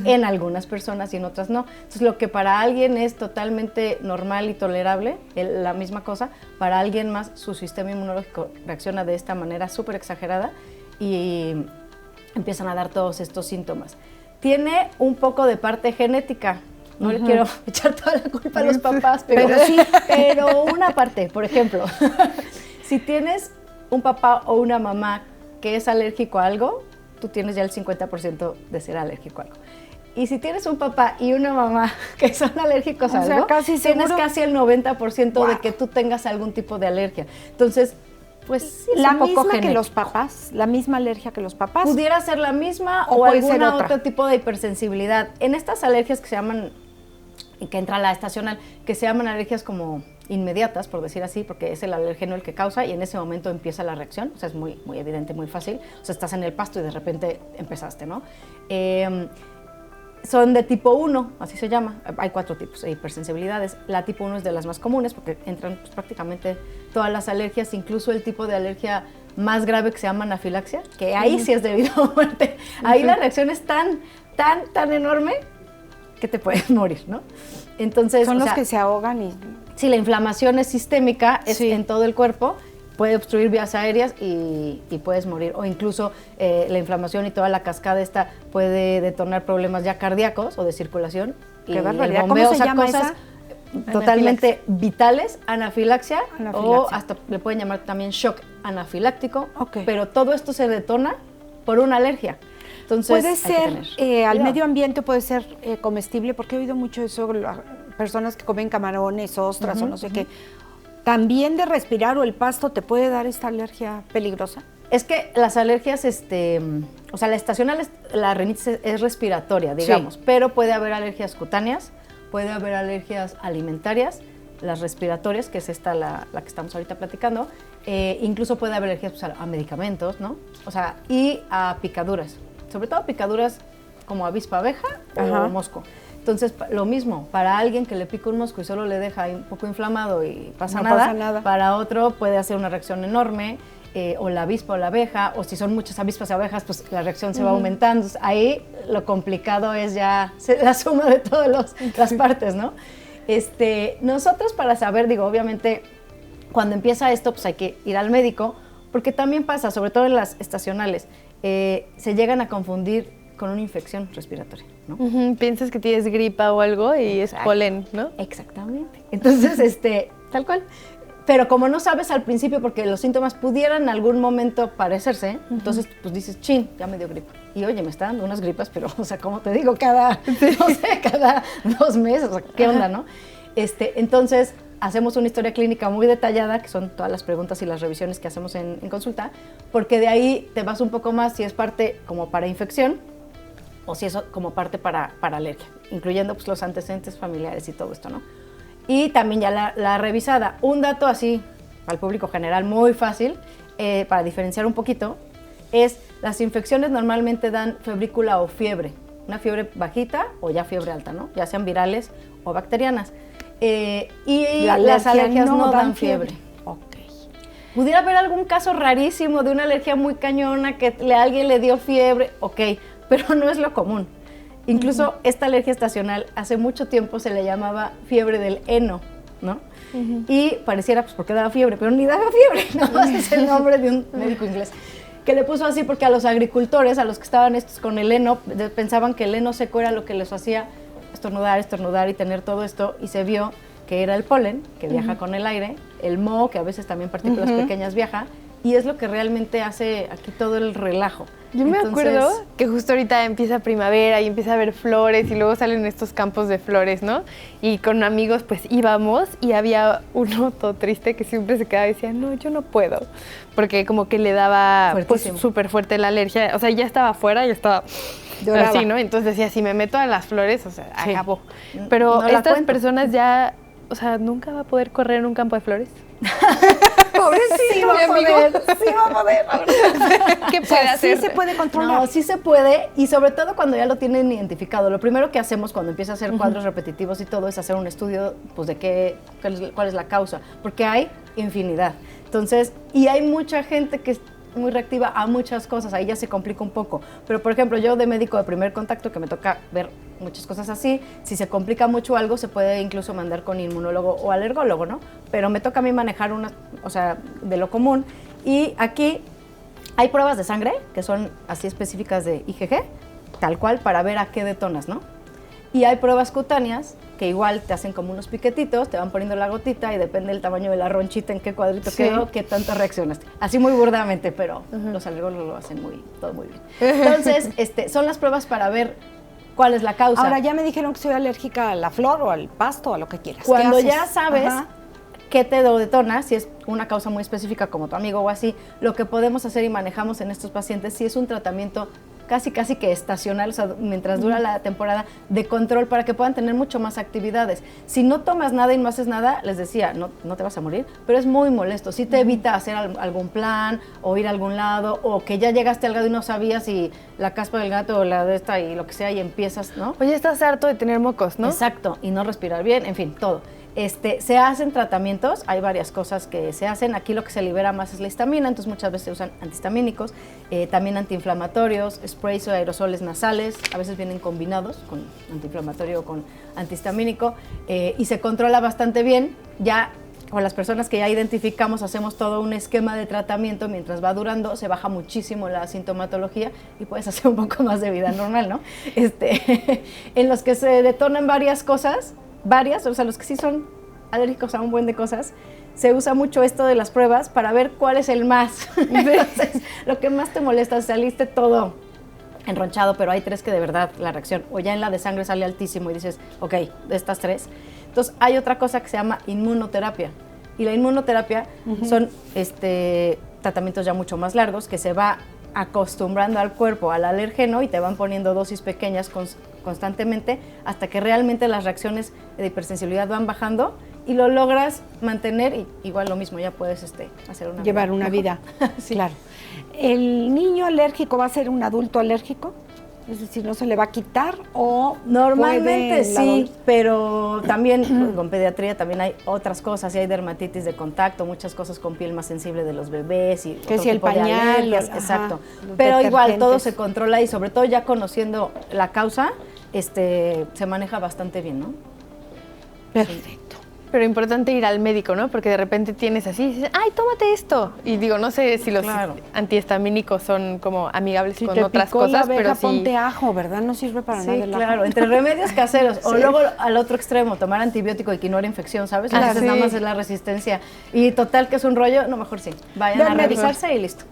en algunas personas y en otras no. Entonces, lo que para alguien es totalmente normal y tolerable, la misma cosa, para alguien más su sistema inmunológico reacciona de esta manera súper exagerada y empiezan a dar todos estos síntomas. Tiene un poco de parte genética. No le quiero echar toda la culpa a los papás, pero sí, pero una parte, por ejemplo, si tienes un papá o una mamá que es alérgico a algo, tú tienes ya el 50% de ser alérgico a algo. Y si tienes un papá y una mamá que son alérgicos a O sea, algo, casi tienes seguro. casi el 90% de Wow. que tú tengas algún tipo de alergia. Entonces, pues sí, es La un poco misma que genético. los papás, la misma alergia que los papás. Pudiera ser la misma O o puede ser alguna otra. otro tipo de hipersensibilidad. En estas alergias que se llaman, que entra la estacional, que se llaman alergias como inmediatas, por decir así, porque es el alergeno el que causa y en ese momento empieza la reacción, o sea, es muy, muy evidente, muy fácil. O sea, estás en el pasto y de repente empezaste, ¿no? Son de tipo 1, así se llama. Hay 4 tipos de hipersensibilidades. La tipo 1 es de las más comunes porque entran pues, prácticamente todas las alergias, incluso el tipo de alergia más grave que se llama anafilaxia, que ahí sí es debido a muerte. Ahí la reacción es tan enorme que te puedes morir, ¿no? Entonces, Son o los sea, que se ahogan y... si la inflamación es sistémica, es Sí. en todo el cuerpo, puede obstruir vías aéreas y puedes morir. O incluso la inflamación y toda la cascada esta puede detonar problemas ya cardíacos o de circulación. Qué y el barbaridad. bombeo, ¿Cómo se o sea, llama cosas esa? totalmente vitales, anafilaxia, Anafilaxia. o hasta le pueden llamar también shock anafiláctico. Ok. Pero todo esto se detona por una alergia. Entonces, Puede hay que ser tener al cuidado. medio ambiente, puede ser comestible, porque he oído mucho eso, personas que comen camarones, ostras o no sé qué. ¿También de respirar o el pasto te puede dar esta alergia peligrosa? Es que las alergias, o sea, la estacional, la rinitis es respiratoria, digamos, pero puede haber alergias cutáneas, puede haber alergias alimentarias, las respiratorias, que es esta la que estamos ahorita platicando, incluso puede haber alergias pues, a medicamentos, ¿no? O sea, y a picaduras, sobre todo picaduras como avispa abeja Ajá. o mosco. Entonces, lo mismo, para alguien que le pica un mosco y solo le deja ahí un poco inflamado y No pasa pasa nada. para otro puede hacer una reacción enorme. o la avispa o la abeja, o si son muchas avispas y abejas, pues la reacción se va aumentando. Entonces, ahí lo complicado es ya la suma de todas las partes, ¿no? Nosotros para saber, digo, obviamente, cuando empieza esto, pues hay que ir al médico, porque también pasa, sobre todo en las estacionales, se llegan a confundir con una infección respiratoria, ¿no? Piensas que tienes gripa o algo y es polen, ¿no? Exactamente. Entonces, tal cual. Pero como no sabes al principio, porque los síntomas pudieran en algún momento parecerse, entonces pues dices, chin, ya me dio gripa. Y oye, me está dando unas gripas, pero, o sea, como te digo, cada 2 meses, o sea, ¿qué onda, no? Entonces, hacemos una historia clínica muy detallada, que son todas las preguntas y las revisiones que hacemos en consulta, porque de ahí te vas un poco más si es parte como para infección o si es como parte para alergia, incluyendo pues los antecedentes familiares y todo esto, ¿no? Y también ya la revisada. Un dato así, al público general, muy fácil, para diferenciar un poquito, es las infecciones normalmente dan febrícula o fiebre, una fiebre bajita o ya fiebre alta, ¿no? Ya sean virales o bacterianas. Y las alergias no dan fiebre. Okay. Pudiera haber algún caso rarísimo de una alergia muy cañona que alguien le dio fiebre, ok, pero no es lo común. Incluso esta alergia estacional hace mucho tiempo se le llamaba fiebre del heno, ¿no? Y pareciera pues porque daba fiebre, pero ni daba fiebre, ¿no? Es el nombre de un médico inglés que le puso así porque a los agricultores, a los que estaban con el heno, pensaban que el heno seco era lo que les hacía estornudar y tener todo esto, y se vio que era el polen, que viaja con el aire, el moho, que a veces también partículas pequeñas viaja, y es lo que realmente hace aquí todo el relajo. Yo me acuerdo que justo ahorita empieza primavera y empieza a haber flores y luego salen estos campos de flores, ¿no? Y con amigos pues íbamos y había uno todo triste que siempre se quedaba y decía, no, yo no puedo, porque como que le daba pues súper fuerte la alergia, o sea, ya estaba afuera, ya estaba así, ¿no? Entonces decía, si me meto a las flores, o sea, acabó. Pero no estas personas ya, o sea, ¿nunca va a poder correr en un campo de flores? Pobrecito, sí va a poder. ¿Qué puede hacer? Sí se puede controlar. No, sí se puede, y sobre todo cuando ya lo tienen identificado. Lo primero que hacemos cuando empieza a hacer cuadros repetitivos y todo es hacer un estudio pues de cuál es la causa, porque hay infinidad. Entonces, y hay mucha gente que es muy reactiva a muchas cosas, ahí ya se complica un poco. Pero, por ejemplo, yo de médico de primer contacto, que me toca ver muchas cosas así, si se complica mucho algo, se puede incluso mandar con inmunólogo o alergólogo, ¿no? Pero me toca a mí manejar de lo común. Y aquí hay pruebas de sangre, que son así específicas de IgG, tal cual, para ver a qué detonas, ¿no? Y hay pruebas cutáneas, que igual te hacen como unos piquetitos, te van poniendo la gotita y depende del tamaño de la ronchita, en qué cuadrito quedó, qué tanto reaccionaste. Así muy burdamente, pero los alergólogos lo hacen todo muy bien. Entonces, son las pruebas para ver cuál es la causa. Ahora ya me dijeron que soy alérgica a la flor o al pasto o a lo que quieras. Cuando ya sabes qué te detona, si es una causa muy específica como tu amigo o así, lo que podemos hacer y manejamos en estos pacientes, si es un tratamiento casi que estacional, o sea, mientras dura la temporada, de control para que puedan tener mucho más actividades. Si no tomas nada y no haces nada, les decía, no te vas a morir, pero es muy molesto. Sí te evita hacer algún plan o ir a algún lado, o que ya llegaste al gato y no sabías si la caspa del gato o la de esta y lo que sea y empiezas, ¿no? Oye, estás harto de tener mocos, ¿no? Exacto, y no respirar bien, en fin, todo. Se hacen tratamientos, hay varias cosas que se hacen. Aquí lo que se libera más es la histamina, entonces muchas veces se usan antihistamínicos, también antiinflamatorios, sprays o aerosoles nasales, a veces vienen combinados con antiinflamatorio o con antihistamínico, y se controla bastante bien. Ya con las personas que ya identificamos hacemos todo un esquema de tratamiento, mientras va durando se baja muchísimo la sintomatología y puedes hacer un poco más de vida normal, ¿no? En los que se detonan varias cosas, o sea, los que sí son alérgicos a un buen de cosas, se usa mucho esto de las pruebas para ver cuál es el más. Entonces, lo que más te molesta, saliste todo enronchado, pero hay 3 que de verdad la reacción, o ya en la de sangre sale altísimo y dices, ok, de estas 3. Entonces, hay otra cosa que se llama inmunoterapia. Y la inmunoterapia son tratamientos ya mucho más largos, que se va acostumbrando al cuerpo al alergeno y te van poniendo dosis pequeñas constantemente hasta que realmente las reacciones de hipersensibilidad van bajando y lo logras mantener, y igual lo mismo, ya puedes llevar una vida. Sí. Claro. ¿El niño alérgico va a ser un adulto alérgico? Es decir, ¿no se le va a quitar o Normalmente puede sí, pero también con pediatría también hay otras cosas, y hay dermatitis de contacto, muchas cosas con piel más sensible de los bebés y Que otro si el tipo de pañal, alergias, ajá, exacto. los Pero igual todo detergentes. se controla y sobre todo ya conociendo la causa, se maneja bastante bien, ¿no? Perfecto. Pero importante ir al médico, ¿no? Porque de repente tienes así y dices, ¡ay, tómate esto! Y digo, no sé si los Claro. antihistamínicos son como amigables Si con te otras picó cosas, la abeja, pero sí. ponte ajo, ¿verdad? No sirve para nada Sí, el ajo. claro, entre remedios caseros o Sí. luego al otro extremo, tomar antibiótico y que no era infección, ¿sabes? Ah, Entonces sí. nada más es la resistencia y total que es un rollo, no, mejor sí. Vayan Ve a al médico. revisarse y listo.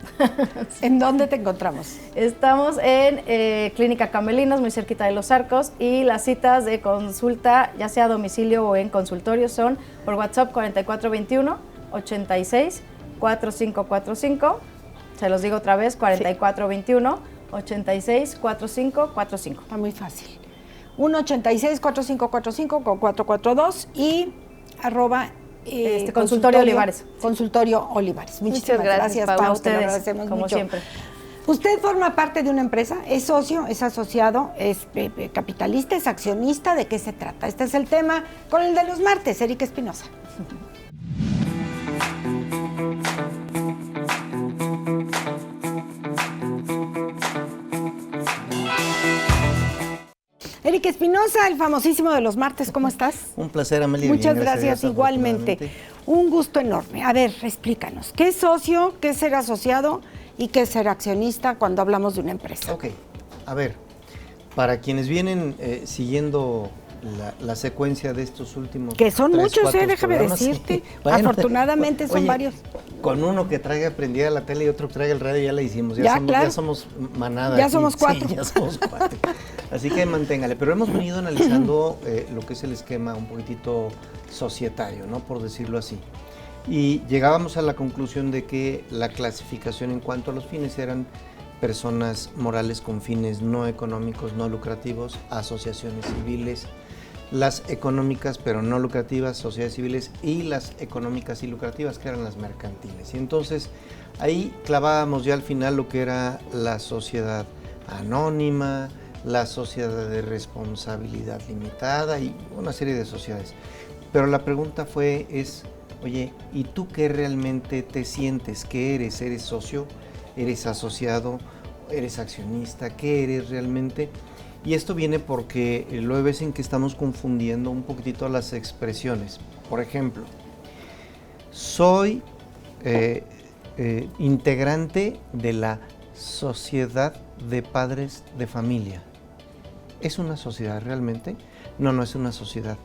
¿En dónde te encontramos? Estamos en Clínica Camelinos, muy cerquita de Los Arcos, y las citas de consulta, ya sea a domicilio o en consultorio, son por WhatsApp 4421-86-4545. Se los digo otra vez, 4421-86-4545. Está muy fácil. 186-4545 con 442 y arroba Consultorio Olivares. Consultorio Olivares. Muchísimas Muchas gracias, gracias, Pau. A Te lo ustedes, agradecemos como mucho. siempre. ¿Usted forma parte de una empresa? ¿Es socio? ¿Es asociado? ¿Es capitalista? ¿Es accionista? ¿De qué se trata? Este es el tema con el de los martes, Erika Espinosa. Erika Espinosa, el famosísimo de los martes, ¿cómo estás? Un placer, Amelia. Muchas Bien, gracias, Dios, igualmente. afortunadamente. Un gusto enorme. A ver, explícanos, ¿qué es socio, qué es ser asociado y qué es ser accionista cuando hablamos de una empresa? Ok, a ver, para quienes vienen siguiendo la secuencia de estos últimos Que son 3, muchos, 4 déjame programas, decirte. sí. Bueno, Afortunadamente son oye, varios. Con uno que traiga prendida la tele y otro que traiga el radio ya la hicimos. Ya, claro. Ya somos manada. Ya aquí. somos 4. Sí, ya somos 4. Así que manténgale. Pero hemos venido analizando lo que es el esquema un poquitito societario, ¿no? Por decirlo así. Y llegábamos a la conclusión de que la clasificación en cuanto a los fines eran personas morales con fines no económicos, no lucrativos, asociaciones civiles, las económicas pero no lucrativas, sociedades civiles, y las económicas y lucrativas, que eran las mercantiles. Y entonces ahí clavábamos ya al final lo que era la sociedad anónima, la sociedad de responsabilidad limitada y una serie de sociedades. Pero la pregunta es, oye, ¿y tú qué realmente te sientes? ¿Qué eres? ¿Eres socio? ¿Eres asociado? ¿Eres accionista? ¿Qué eres realmente? Y esto viene porque luego ves en que estamos confundiendo un poquitito las expresiones. Por ejemplo, soy integrante de la Sociedad de Padres de Familia. ¿Es una sociedad realmente? No, no es una sociedad.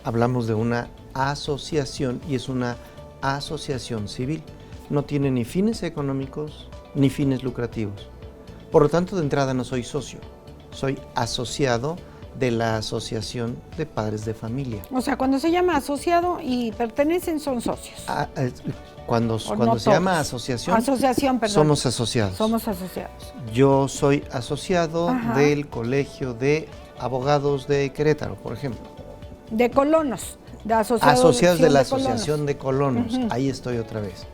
Hablamos de una asociación y es una asociación civil. No tiene ni fines económicos ni fines lucrativos. Por lo tanto, de entrada no soy socio. Soy asociado de la Asociación de Padres de Familia. O sea, cuando se llama asociado y pertenecen, son socios. Cuando no se llama todos. asociación, Perdón. somos asociados. Somos asociados. Yo soy asociado Ajá. del Colegio de Abogados de Querétaro, por ejemplo. De colonos. De Asociados de la colonos. Asociación de Colonos. Ujú. Ahí estoy otra vez.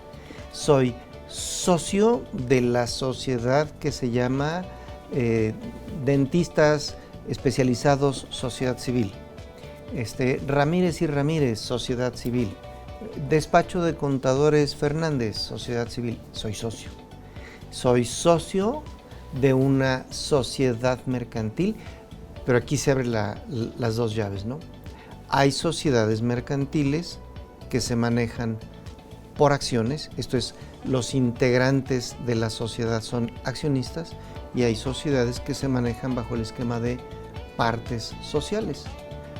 Soy socio de la sociedad que se llama Dentistas Especializados Sociedad Civil. Ramírez y Ramírez, Sociedad Civil. Despacho de Contadores Fernández, Sociedad Civil. Soy socio. Soy socio de una sociedad mercantil, pero aquí se abren las dos llaves, ¿no? Hay sociedades mercantiles que se manejan por acciones, esto es, los integrantes de la sociedad son accionistas, y hay sociedades que se manejan bajo el esquema de partes sociales.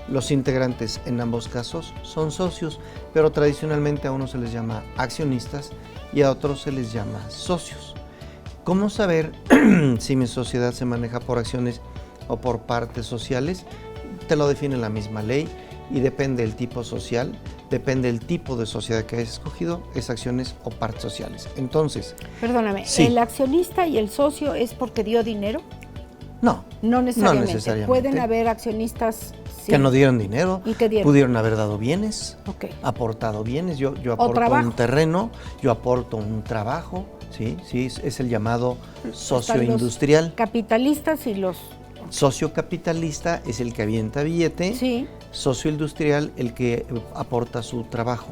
Los integrantes en ambos casos son socios, pero tradicionalmente a unos se les llama accionistas y a otros se les llama socios. ¿Cómo saber si mi sociedad se maneja por acciones o por partes sociales? Te lo define la misma ley y depende del tipo social, depende del tipo de sociedad que hayas escogido, es acciones o partes sociales. Entonces, Perdóname, sí. ¿el accionista y el socio es porque dio dinero? no. No necesariamente. No necesariamente. Pueden haber accionistas sí. Que no dieron dinero, ¿Y qué dieron? pudieron haber dado bienes, Ok. aportado bienes, yo aporto trabajo. un terreno, yo aporto un trabajo, Sí, sí, es el llamado socio Están los industrial. capitalistas y los... Socio capitalista es el que avienta billete, Sí. socio industrial el que aporta su trabajo.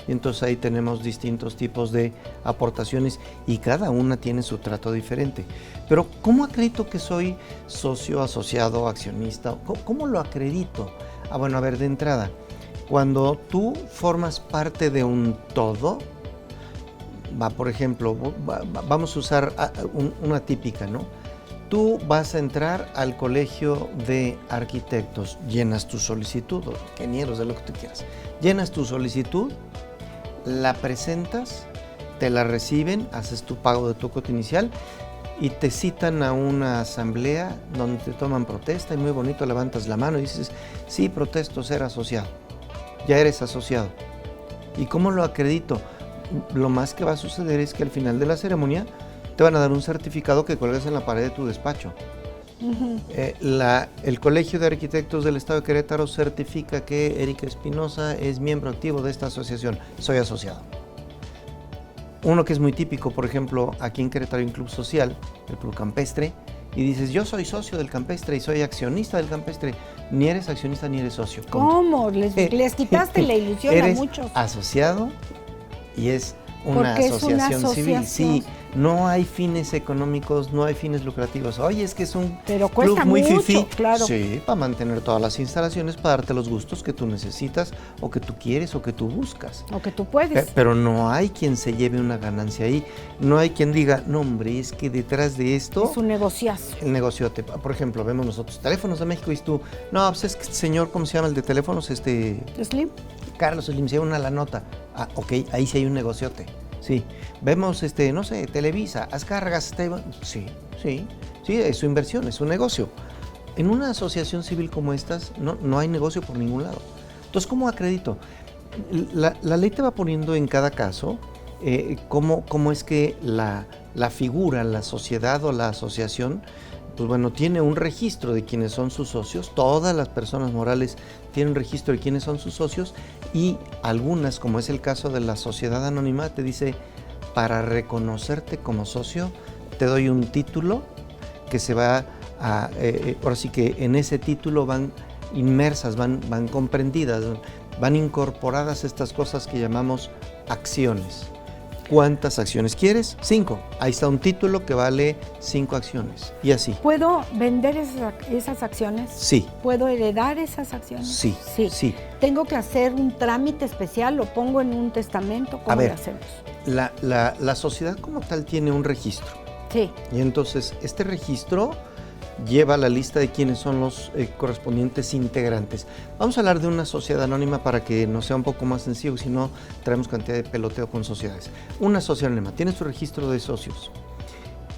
Y entonces ahí tenemos distintos tipos de aportaciones y cada una tiene su trato diferente. Pero ¿cómo acredito que soy socio, asociado, accionista? ¿Cómo lo acredito? Bueno, a ver, de entrada, cuando tú formas parte de un todo, por ejemplo, vamos a usar una típica, ¿no? Tú vas a entrar al colegio de arquitectos, llenas tu solicitud, o ingenieros, de lo que tú quieras. Llenas tu solicitud, la presentas, te la reciben, haces tu pago de tu cuota inicial y te citan a una asamblea donde te toman protesta y muy bonito levantas la mano y dices, sí, protesto ser asociado. Ya eres asociado. ¿Y cómo lo acredito? Lo más que va a suceder es que al final de la ceremonia te van a dar un certificado que cuelgas en la pared de tu despacho. El Colegio de Arquitectos del Estado de Querétaro certifica que Erika Espinosa es miembro activo de esta asociación. Soy asociado. Uno que es muy típico, por ejemplo, aquí en Querétaro hay un club social, el Club Campestre, y dices, yo soy socio del Campestre y soy accionista del Campestre. Ni eres accionista ni eres socio. ¿Cómo? Les quitaste la ilusión a muchos. Eres asociado y es una Porque es una asociación civil. asociación. Sí, no hay fines económicos, no hay fines lucrativos. Oye, es que es un Pero club cuesta muy mucho, fifí. claro. Sí, para mantener todas las instalaciones, para darte los gustos que tú necesitas o que tú quieres o que tú buscas. O que tú puedes. Pero no hay quien se lleve una ganancia ahí. No hay quien diga, no hombre, es que detrás de esto... Es un negociazo. El negociote. Por ejemplo, vemos nosotros Teléfonos de México y tú, no, pues es que este señor, ¿cómo se llama el de teléfonos? Slim. Carlos Slim, se una la nota. Ah, ok, ahí sí hay un negociote. Sí. Vemos, no sé, Televisa, Azcárragas, sí, es su inversión, es su negocio. En una asociación civil como estas, no hay negocio por ningún lado. Entonces, ¿cómo acredito? La ley te va poniendo en cada caso cómo es que la figura, la sociedad o la asociación, pues bueno, tiene un registro de quiénes son sus socios. Todas las personas morales tienen un registro de quiénes son sus socios y algunas, como es el caso de la sociedad anónima, te dice, para reconocerte como socio, te doy un título que se va a... ahora sí que en ese título van inmersas, van comprendidas, van incorporadas estas cosas que llamamos acciones. ¿Cuántas acciones quieres? 5. Ahí está un título que vale 5 acciones. Y así. ¿Puedo vender esas acciones? Sí. ¿Puedo heredar esas acciones? Sí. Sí. ¿Tengo que hacer un trámite especial? ¿Lo pongo en un testamento? ¿Cómo lo hacemos? La sociedad como tal tiene un registro. Sí. Y entonces este registro lleva la lista de quiénes son los correspondientes integrantes. Vamos a hablar de una sociedad anónima para que nos sea un poco más sencillo, si no traemos cantidad de peloteo con sociedades. Una sociedad anónima tiene su registro de socios,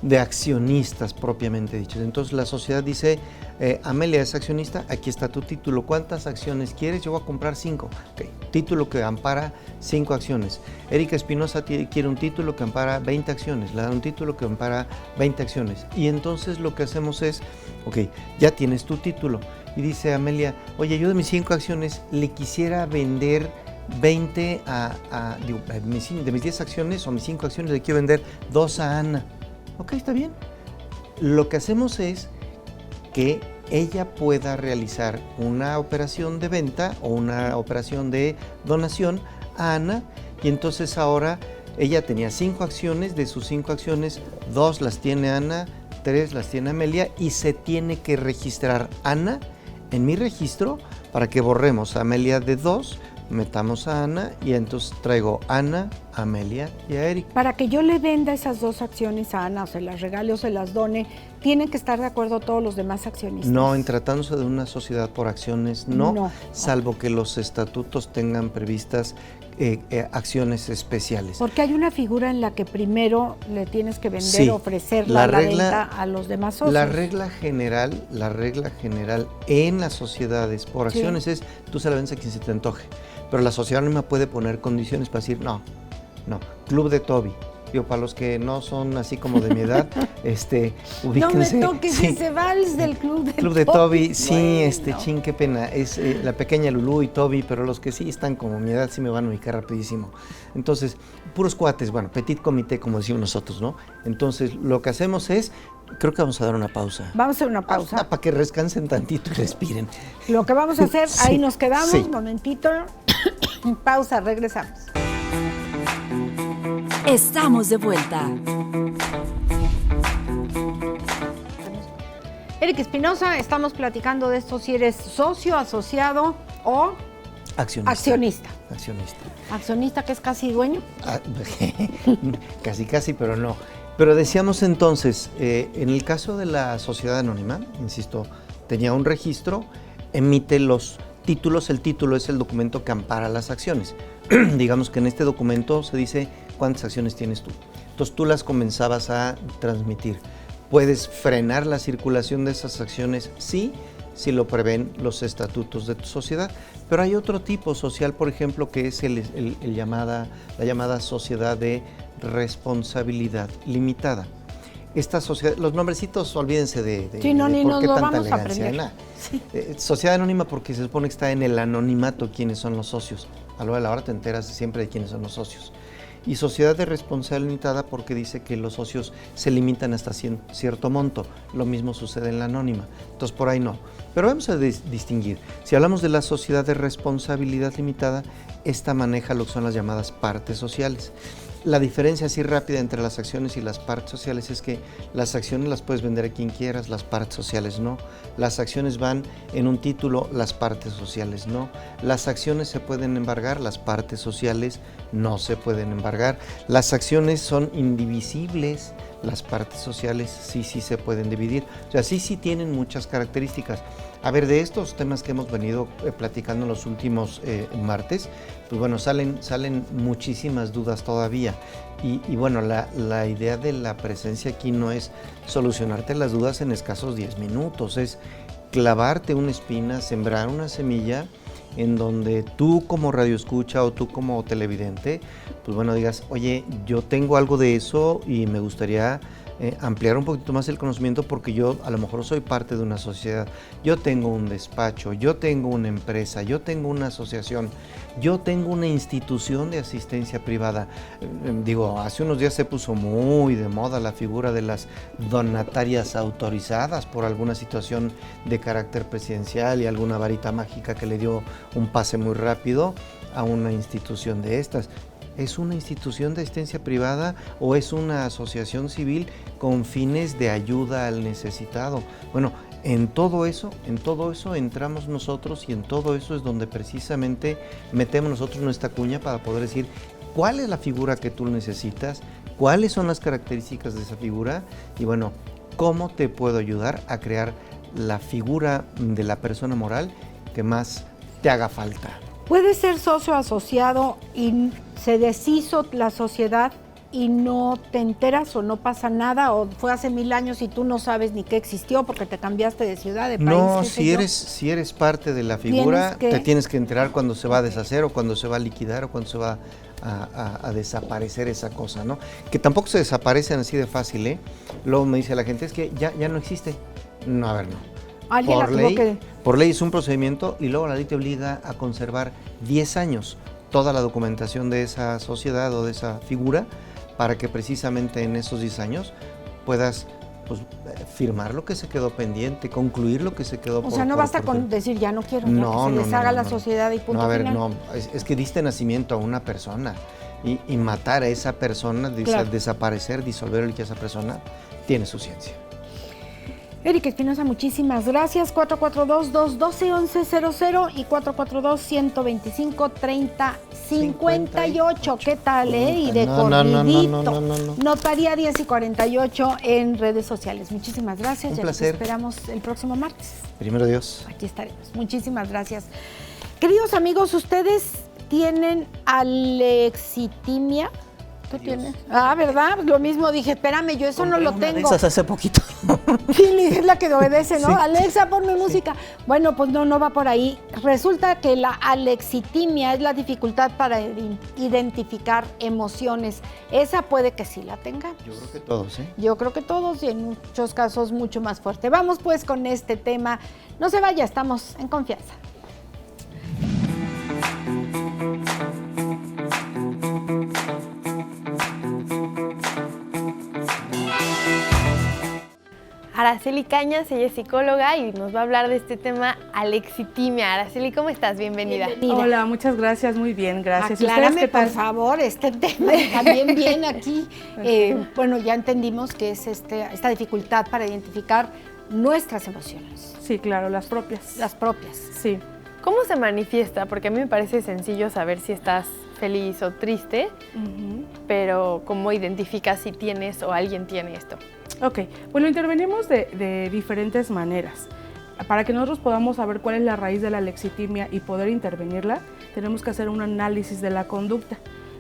de accionistas propiamente dichos. Entonces la sociedad dice, Amelia es accionista, aquí está tu título. ¿Cuántas acciones quieres? Yo voy a comprar 5. Okay. Título que ampara 5 acciones. Erika Espinosa quiere un título que ampara 20 acciones. Le dan un título que ampara 20 acciones. Y entonces lo que hacemos es, ok, ya tienes tu título. Y dice Amelia, oye, yo de mis 5 acciones le quisiera vender 20 de mis 10 acciones o mis 5 acciones le quiero vender 2 a Ana. Ok, está bien. Lo que hacemos es que ella pueda realizar una operación de venta o una operación de donación a Ana y entonces ahora ella tenía 5 acciones, de sus 5 acciones, 2 las tiene Ana, 3 las tiene Amelia y se tiene que registrar Ana en mi registro para que borremos a Amelia de 2, metamos a Ana y entonces traigo Ana, Amelia y a Erika. Para que yo le venda esas 2 acciones a Ana, o se las regale o se las done, ¿tienen que estar de acuerdo todos los demás accionistas? No, en tratándose de una sociedad por acciones, no. Salvo que los estatutos tengan previstas acciones especiales. Porque hay una figura en la que primero le tienes que vender, ofrecerla a la venta a los demás socios. La regla general en las sociedades por acciones es, tú se la vendes a quien se te antoje. Pero la sociedad anónima puede poner condiciones para decir, no, Club de Toby, Digo, para los que no son así como de mi edad, No ubíquense. me toques ese vals del Club de Toby. Sí, Bueno. chin, qué pena. Es la pequeña Lulú y Toby, pero los que sí están como mi edad sí me van a ubicar rapidísimo. Entonces, puros cuates, bueno, petit comité, como decimos nosotros, ¿no? Entonces, lo que hacemos es, creo que vamos a dar una pausa. Vamos a hacer una pausa. Para que descansen tantito y respiren. Lo que vamos a hacer, ahí nos quedamos, sí. momentito. Pausa, regresamos. Estamos de vuelta. Eric Espinosa, estamos platicando de esto, si eres socio, asociado o accionista. Accionista, que es casi dueño. Casi, pero no. Pero decíamos entonces, en el caso de la sociedad anónima, insisto, tenía un registro, emite los títulos, el título es el documento que ampara las acciones. Digamos que en este documento se dice cuántas acciones tienes tú. Entonces tú las comenzabas a transmitir. Puedes frenar la circulación de esas acciones, sí, si lo prevén los estatutos de tu sociedad. Pero hay otro tipo social, por ejemplo, que es la llamada sociedad de responsabilidad limitada. Esta sociedad, los nombrecitos, olvídense de sí, no, de ni por nos qué lo tanta vamos a elegancia. aprender. Sí. Sociedad anónima porque se supone que está en el anonimato quiénes son los socios. A lo de la hora te enteras siempre de quiénes son los socios. Y sociedad de responsabilidad limitada porque dice que los socios se limitan hasta cierto monto. Lo mismo sucede en la anónima. Entonces por ahí no. Pero vamos a distinguir. Si hablamos de la sociedad de responsabilidad limitada, esta maneja lo que son las llamadas partes sociales. La diferencia así rápida entre las acciones y las partes sociales es que las acciones las puedes vender a quien quieras, las partes sociales no. Las acciones van en un título, las partes sociales no. Las acciones se pueden embargar, las partes sociales no se pueden embargar. Las acciones son indivisibles, las partes sociales sí se pueden dividir. O sea, sí tienen muchas características. A ver, de estos temas que hemos venido platicando en los últimos martes, pues bueno, salen muchísimas dudas todavía. Y bueno, la idea de la presencia aquí no es solucionarte las dudas en escasos 10 minutos, es clavarte una espina, sembrar una semilla en donde tú como radioescucha o tú como televidente, pues bueno, digas, oye, yo tengo algo de eso y me gustaría ampliar un poquito más el conocimiento porque yo a lo mejor soy parte de una sociedad, yo tengo un despacho, yo tengo una empresa, yo tengo una asociación, yo tengo una institución de asistencia privada. Digo, hace unos días se puso muy de moda la figura de las donatarias autorizadas por alguna situación de carácter presidencial y alguna varita mágica que le dio un pase muy rápido a una institución de estas. ¿Es una institución de asistencia privada o es una asociación civil con fines de ayuda al necesitado? Bueno, en todo eso entramos nosotros y en todo eso es donde precisamente metemos nosotros nuestra cuña para poder decir cuál es la figura que tú necesitas, cuáles son las características de esa figura y bueno, cómo te puedo ayudar a crear la figura de la persona moral que más te haga falta. ¿Puede ser socio asociado y se deshizo la sociedad y no te enteras o no pasa nada o fue hace 1000 años y tú no sabes ni qué existió porque te cambiaste de ciudad, de país? No, si eres parte de la figura, te tienes que enterar cuando se va a deshacer o cuando se va a liquidar o cuando se va a desaparecer esa cosa, ¿no? Que tampoco se desaparecen así de fácil, ¿eh? Luego me dice la gente, es que ya no existe. No, a ver, no. Por ley es un procedimiento y luego la ley te obliga a conservar 10 años toda la documentación de esa sociedad o de esa figura para que precisamente en esos 10 años puedas firmar lo que se quedó pendiente, concluir lo que se quedó pendiente. O sea, no basta con decir ya no quiero, que se deshaga la sociedad y punto final. No, es que diste nacimiento a una persona y matar a esa persona, desaparecer, disolver a esa persona, tiene su ciencia. Eric Espinosa, muchísimas gracias. 442-212-1100 y 442-125-3058. ¿Qué tal, Y de corridito. No. Notaría 10 y 48 en redes sociales. Muchísimas gracias. Un ya placer. Te esperamos el próximo martes. Primero Dios. Aquí estaremos. Muchísimas gracias. Queridos amigos, ¿ustedes tienen alexitimia? ¿Tú tienes? Ah, ¿verdad? Lo mismo dije, espérame, yo eso no lo tengo. Esas hace poquito. Siri es la que obedece, ¿no? Sí. Alexa, ponme música. Bueno, pues no va por ahí. Resulta que la alexitimia es la dificultad para identificar emociones. Esa puede que sí la tengamos. Yo creo que todos, ¿eh? Yo creo que todos y en muchos casos mucho más fuerte. Vamos pues con este tema. No se vaya, estamos en confianza. Araceli Cañas, ella es psicóloga y nos va a hablar de este tema alexitimia. Araceli, ¿cómo estás? Bienvenida. Hola, muchas gracias, muy bien, gracias. ¿Y ustedes Aclárame, qué tal? por favor, este tema también viene aquí. Bueno, ya entendimos que es esta dificultad para identificar nuestras emociones, Sí, claro, las propias. las propias. Sí. ¿Cómo se manifiesta? Porque a mí me parece sencillo saber si estás feliz o triste, pero ¿cómo identificas si tienes o alguien tiene esto? Ok, pues lo intervenimos de diferentes maneras. Para que nosotros podamos saber cuál es la raíz de la alexitimia y poder intervenirla, tenemos que hacer un análisis de la conducta.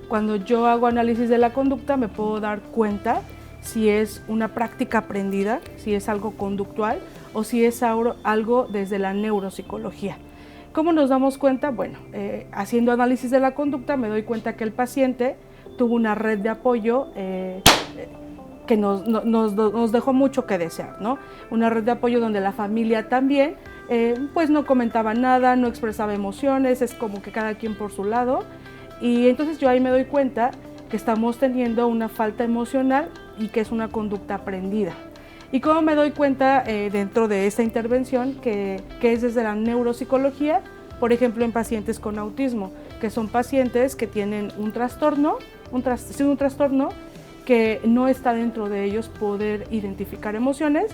Cuando yo hago análisis de la conducta, me puedo dar cuenta si es una práctica aprendida, si es algo conductual o si es algo desde la neuropsicología. ¿Cómo nos damos cuenta? Bueno, haciendo análisis de la conducta me doy cuenta que el paciente tuvo una red de apoyo que nos dejó mucho que desear, ¿no? Una red de apoyo donde la familia también, pues no comentaba nada, no expresaba emociones, es como que cada quien por su lado. Y entonces yo ahí me doy cuenta que estamos teniendo una falta emocional y que es una conducta aprendida. ¿Y cómo me doy cuenta dentro de esta intervención que es desde la neuropsicología? Por ejemplo, en pacientes con autismo, que son pacientes que tienen un trastorno que no está dentro de ellos poder identificar emociones,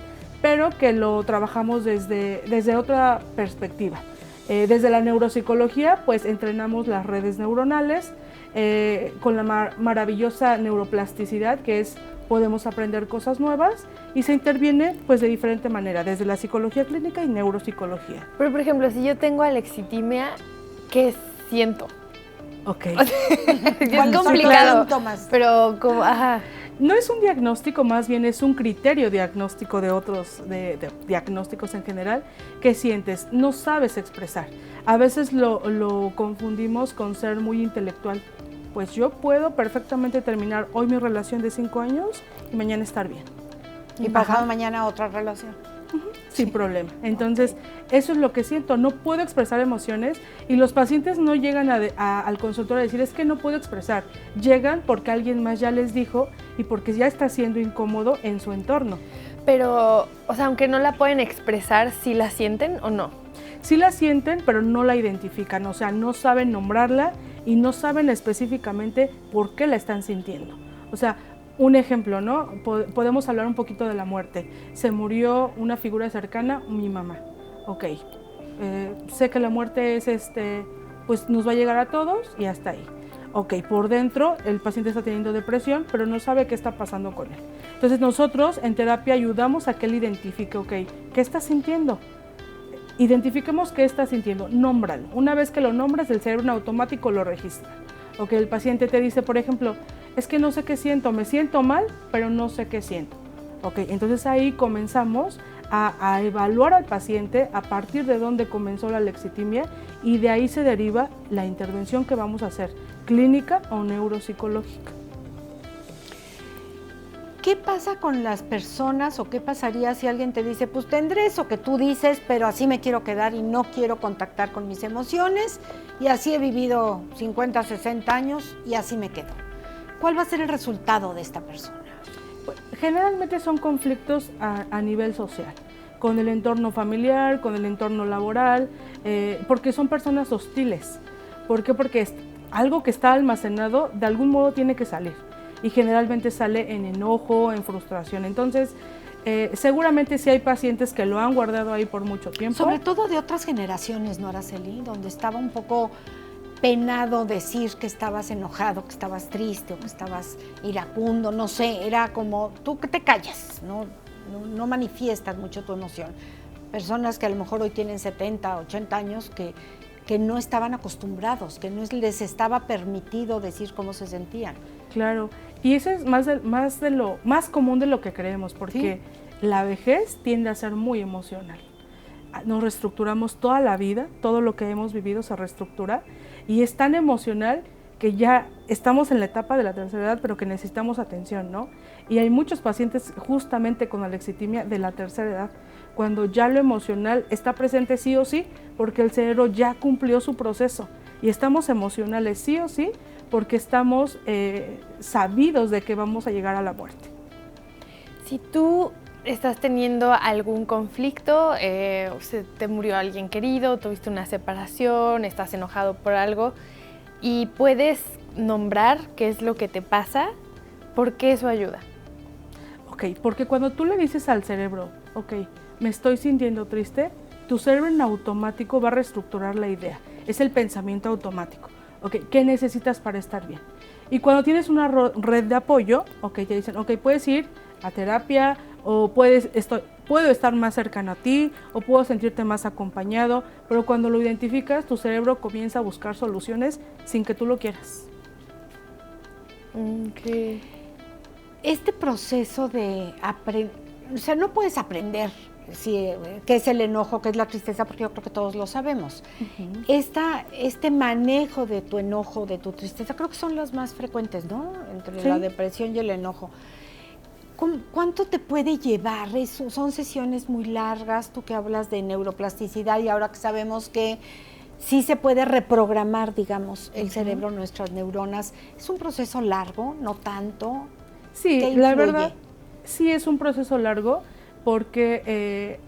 pero que lo trabajamos desde otra perspectiva. Desde la neuropsicología, pues entrenamos las redes neuronales con la maravillosa neuroplasticidad, que es podemos aprender cosas nuevas y se interviene pues de diferente manera, desde la psicología clínica y neuropsicología. Pero, por ejemplo, si yo tengo alexitimia, ¿qué siento? Ok. Es ¿Cuáles son complicado, los síntomas? pero como, ajá. No es un diagnóstico, más bien es un criterio diagnóstico de otros de diagnósticos en general. ¿Qué sientes? No sabes expresar. A veces lo confundimos con ser muy intelectual. Pues yo puedo perfectamente terminar hoy mi relación de 5 años y mañana estar bien. Y pasado mañana otra relación. Sin problema. Entonces, eso es lo que siento. No puedo expresar emociones y los pacientes no llegan al consultorio a decir es que no puedo expresar. Llegan porque alguien más ya les dijo y porque ya está siendo incómodo en su entorno. Pero, o sea, aunque no la pueden expresar, ¿sí la sienten o no? Sí la sienten, pero no la identifican. O sea, no saben nombrarla y no saben específicamente por qué la están sintiendo. O sea, un ejemplo, ¿no? Podemos hablar un poquito de la muerte. Se murió una figura cercana, mi mamá. Ok, sé que la muerte es pues nos va a llegar a todos y hasta ahí. Ok, por dentro el paciente está teniendo depresión, pero no sabe qué está pasando con él. Entonces nosotros en terapia ayudamos a que él identifique, ok, ¿qué está sintiendo? Identifiquemos qué está sintiendo, nómbralo. Una vez que lo nombras, el cerebro en automático lo registra. Ok, el paciente te dice, por ejemplo, es que no sé qué siento, me siento mal, pero no sé qué siento. Ok, entonces ahí comenzamos a evaluar al paciente a partir de dónde comenzó la alexitimia y de ahí se deriva la intervención que vamos a hacer, clínica o neuropsicológica. ¿Qué pasa con las personas o qué pasaría si alguien te dice, pues tendré eso que tú dices, pero así me quiero quedar y no quiero contactar con mis emociones y así he vivido 50, 60 años y así me quedo? ¿Cuál va a ser el resultado de esta persona? Generalmente son conflictos a nivel social, con el entorno familiar, con el entorno laboral, porque son personas hostiles. ¿Por qué? Porque algo que está almacenado de algún modo tiene que salir y generalmente sale en enojo, en frustración. Entonces, seguramente sí hay pacientes que lo han guardado ahí por mucho tiempo. Sobre todo de otras generaciones, ¿no, Araceli? Donde estaba un poco penado decir que estabas enojado, que estabas triste o que estabas iracundo, no sé, era como tú que te callas, no manifiestas mucho tu emoción. Personas que a lo mejor hoy tienen 70, 80 años que no estaban acostumbrados, que no les estaba permitido decir cómo se sentían. Claro, y eso es más común de lo que creemos, porque la vejez tiende a ser muy emocional. Nos reestructuramos toda la vida, todo lo que hemos vivido se reestructura y es tan emocional que ya estamos en la etapa de la tercera edad, pero que necesitamos atención, ¿no? Y hay muchos pacientes justamente con alexitimia de la tercera edad, cuando ya lo emocional está presente sí o sí, porque el cerebro ya cumplió su proceso. Y estamos emocionales sí o sí, porque estamos sabidos de que vamos a llegar a la muerte. Si tú estás teniendo algún conflicto, se te murió alguien querido, tuviste una separación, estás enojado por algo y puedes nombrar qué es lo que te pasa, ¿por qué eso ayuda? Ok, porque cuando tú le dices al cerebro, ok, me estoy sintiendo triste, tu cerebro en automático va a reestructurar la idea. Es el pensamiento automático. Ok, ¿qué necesitas para estar bien? Y cuando tienes una red de apoyo, ok, te dicen, ok, puedes ir a terapia, o puedo estar más cercano a ti, o puedo sentirte más acompañado, pero cuando lo identificas, tu cerebro comienza a buscar soluciones sin que tú lo quieras. Okay. Este proceso de aprender, o sea, no puedes aprender qué es el enojo, qué es la tristeza, porque yo creo que todos lo sabemos. Uh-huh. Este manejo de tu enojo, de tu tristeza, creo que son las más frecuentes, ¿no? Entre la depresión y el enojo. ¿Cuánto te puede llevar? Son sesiones muy largas, tú que hablas de neuroplasticidad y ahora que sabemos que sí se puede reprogramar, digamos, el cerebro, nuestras neuronas. ¿Es un proceso largo, no tanto? Sí, la verdad, sí es un proceso largo porque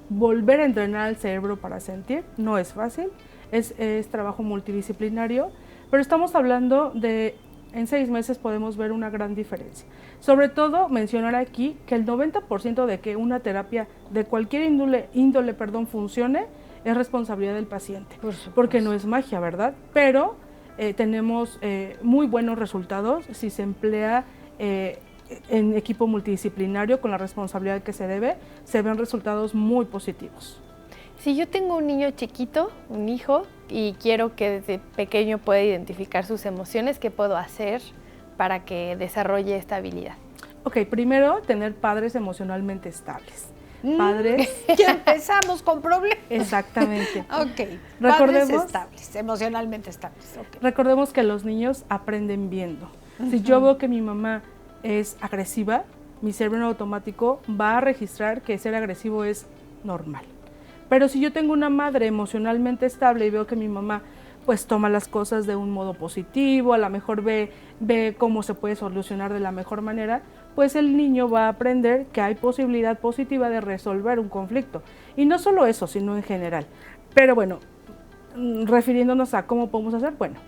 volver a entrenar al cerebro para sentir no es fácil, es trabajo multidisciplinario, pero estamos hablando de en 6 meses podemos ver una gran diferencia. Sobre todo, mencionar aquí que el 90% de que una terapia de cualquier índole, funcione, es responsabilidad del paciente. Porque no es magia, ¿verdad? Pero tenemos muy buenos resultados si se emplea en equipo multidisciplinario con la responsabilidad que se debe, se ven resultados muy positivos. Si yo tengo un niño chiquito, un hijo, y quiero que desde pequeño pueda identificar sus emociones, ¿qué puedo hacer para que desarrolle esta habilidad? Ok, primero, tener padres emocionalmente estables. Padres. Ya empezamos con problemas. Padres estables, emocionalmente estables. Okay. Recordemos que los niños aprenden viendo. Uh-huh. Si yo veo que mi mamá es agresiva, mi cerebro en automático va a registrar que ser agresivo es normal. Pero si yo tengo una madre emocionalmente estable y veo que mi mamá pues toma las cosas de un modo positivo, a lo mejor ve cómo se puede solucionar de la mejor manera, pues el niño va a aprender que hay posibilidad positiva de resolver un conflicto. Y no solo eso, sino en general. Pero bueno, refiriéndonos a cómo podemos hacer, bueno,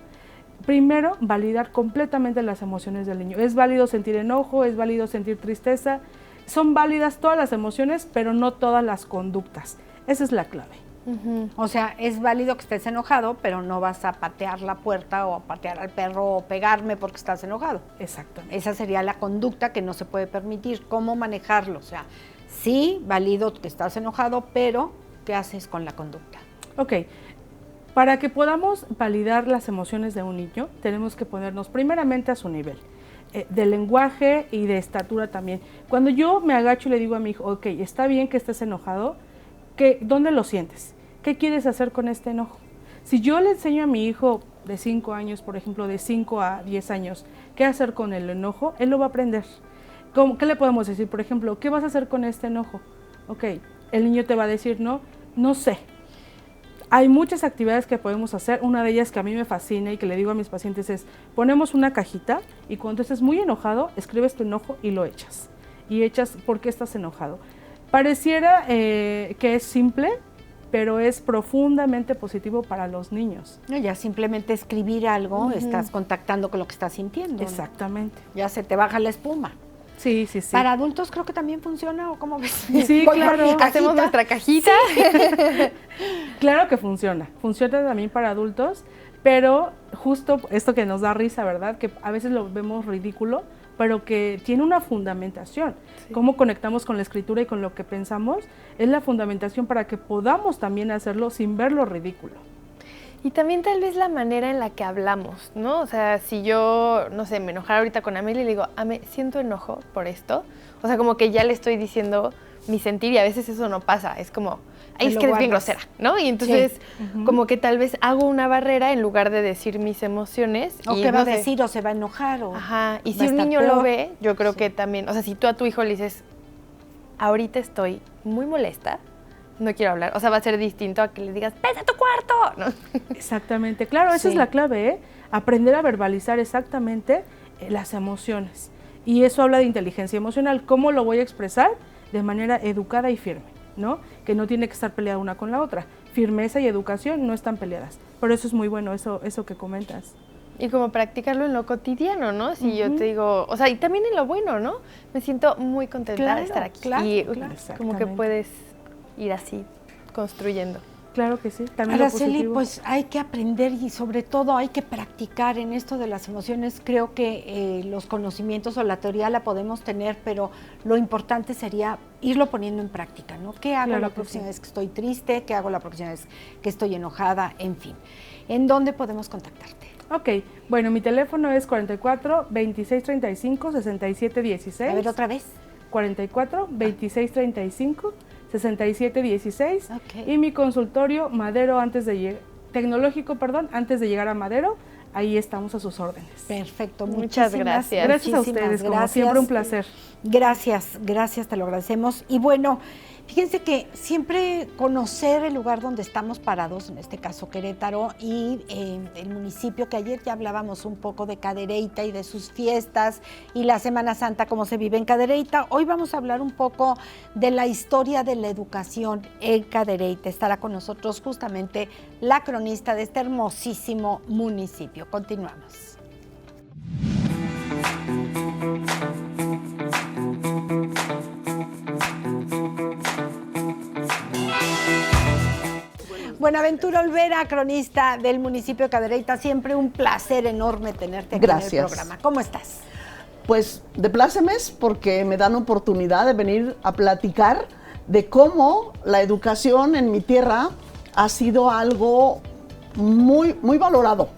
primero, validar completamente las emociones del niño. Es válido sentir enojo, es válido sentir tristeza, son válidas todas las emociones, pero no todas las conductas. Esa es la clave. Uh-huh. O sea, es válido que estés enojado, pero no vas a patear la puerta o a patear al perro o pegarme porque estás enojado. Exactamente. Esa sería la conducta que no se puede permitir. ¿Cómo manejarlo? O sea, sí, válido que estás enojado, pero ¿qué haces con la conducta? Ok. Para que podamos validar las emociones de un niño, tenemos que ponernos primeramente a su nivel. De lenguaje y de estatura también. Cuando yo me agacho y le digo a mi hijo, ok, está bien que estés enojado, ¿dónde lo sientes? ¿Qué quieres hacer con este enojo? Si yo le enseño a mi hijo de 5 años, por ejemplo, de 5 a 10 años, qué hacer con el enojo, él lo va a aprender. ¿Qué le podemos decir? Por ejemplo, ¿qué vas a hacer con este enojo? Ok, el niño te va a decir, no sé. Hay muchas actividades que podemos hacer. Una de ellas que a mí me fascina y que le digo a mis pacientes es, ponemos una cajita y cuando estés muy enojado, escribes tu enojo y lo echas. Y echas por qué estás enojado. Pareciera que es simple, pero es profundamente positivo para los niños. No, ya simplemente escribir algo, estás contactando con lo que estás sintiendo. Exactamente. ¿No? Ya se te baja la espuma. Sí, sí, sí. ¿Para adultos creo que también funciona o cómo ves? Sí, claro. Hacemos nuestra cajita. Sí. Claro que funciona. Funciona también para adultos, pero justo esto que nos da risa, ¿verdad? Que a veces lo vemos ridículo, pero que tiene una fundamentación. Sí. Cómo conectamos con la escritura y con lo que pensamos es la fundamentación para que podamos también hacerlo sin verlo ridículo. Y también tal vez la manera en la que hablamos, ¿no? O sea, si yo, no sé, me enojara ahorita con Amelia y le digo, Ame, siento enojo por esto. O sea, como que ya le estoy diciendo, mi sentir y a veces eso no pasa, es como, Te es lo que eres bien guardas. grosera, ¿no? Y entonces como que tal vez hago una barrera en lugar de decir mis emociones. O y qué va a no sé. decir, o se va a enojar, o Ajá, y va si a un estar niño peor. lo ve, yo creo que también, o sea, si tú a tu hijo le dices, ahorita estoy muy molesta, no quiero hablar, o sea, va a ser distinto a que le digas, ¡vete a tu cuarto! ¿No? Exactamente, claro, esa Sí. es la clave, ¿eh? Aprender a verbalizar exactamente las emociones. Y eso habla de inteligencia emocional. ¿Cómo lo voy a expresar? De manera educada y firme, ¿no? Que no tiene que estar peleada una con la otra. Firmeza y educación no están peleadas. Por eso es muy bueno eso que comentas. Y como practicarlo en lo cotidiano, ¿no? Si yo te digo, o sea, y también en lo bueno, ¿no? Me siento muy contenta Claro, de estar aquí. claro, y claro. como que Exactamente. puedes ir así, construyendo. Claro que sí, también lo Araceli, positivo. pues hay que aprender y sobre todo hay que practicar en esto de las emociones. Creo que los conocimientos o la teoría la podemos tener, pero lo importante sería irlo poniendo en práctica, ¿no? ¿Qué hago Claro la que próxima sí. vez que estoy triste? ¿Qué hago la próxima vez que estoy enojada? En fin, ¿en dónde podemos contactarte? Ok, bueno, mi teléfono es 44 26 35 67 16. A ver, otra vez. 44 26 35 67 16. Ok. Y mi consultorio Madero tecnológico, antes de llegar a Madero, ahí estamos a sus órdenes. Perfecto, Muchas muchísimas gracias. Gracias a muchísimas ustedes, como gracias. siempre un placer. Gracias, te lo agradecemos. Y bueno, fíjense que siempre conocer el lugar donde estamos parados, en este caso Querétaro, y el municipio, que ayer ya hablábamos un poco de Cadereyta y de sus fiestas y la Semana Santa, cómo se vive en Cadereyta. Hoy vamos a hablar un poco de la historia de la educación en Cadereyta. Estará con nosotros justamente la cronista de este hermosísimo municipio. Continuamos. Buenaventura Olvera, cronista del municipio de Cadereyta, siempre un placer enorme tenerte aquí en el Gracias. programa. ¿Cómo estás? Pues de plácemes porque me dan oportunidad de venir a platicar de cómo la educación en mi tierra ha sido algo muy, muy valorado.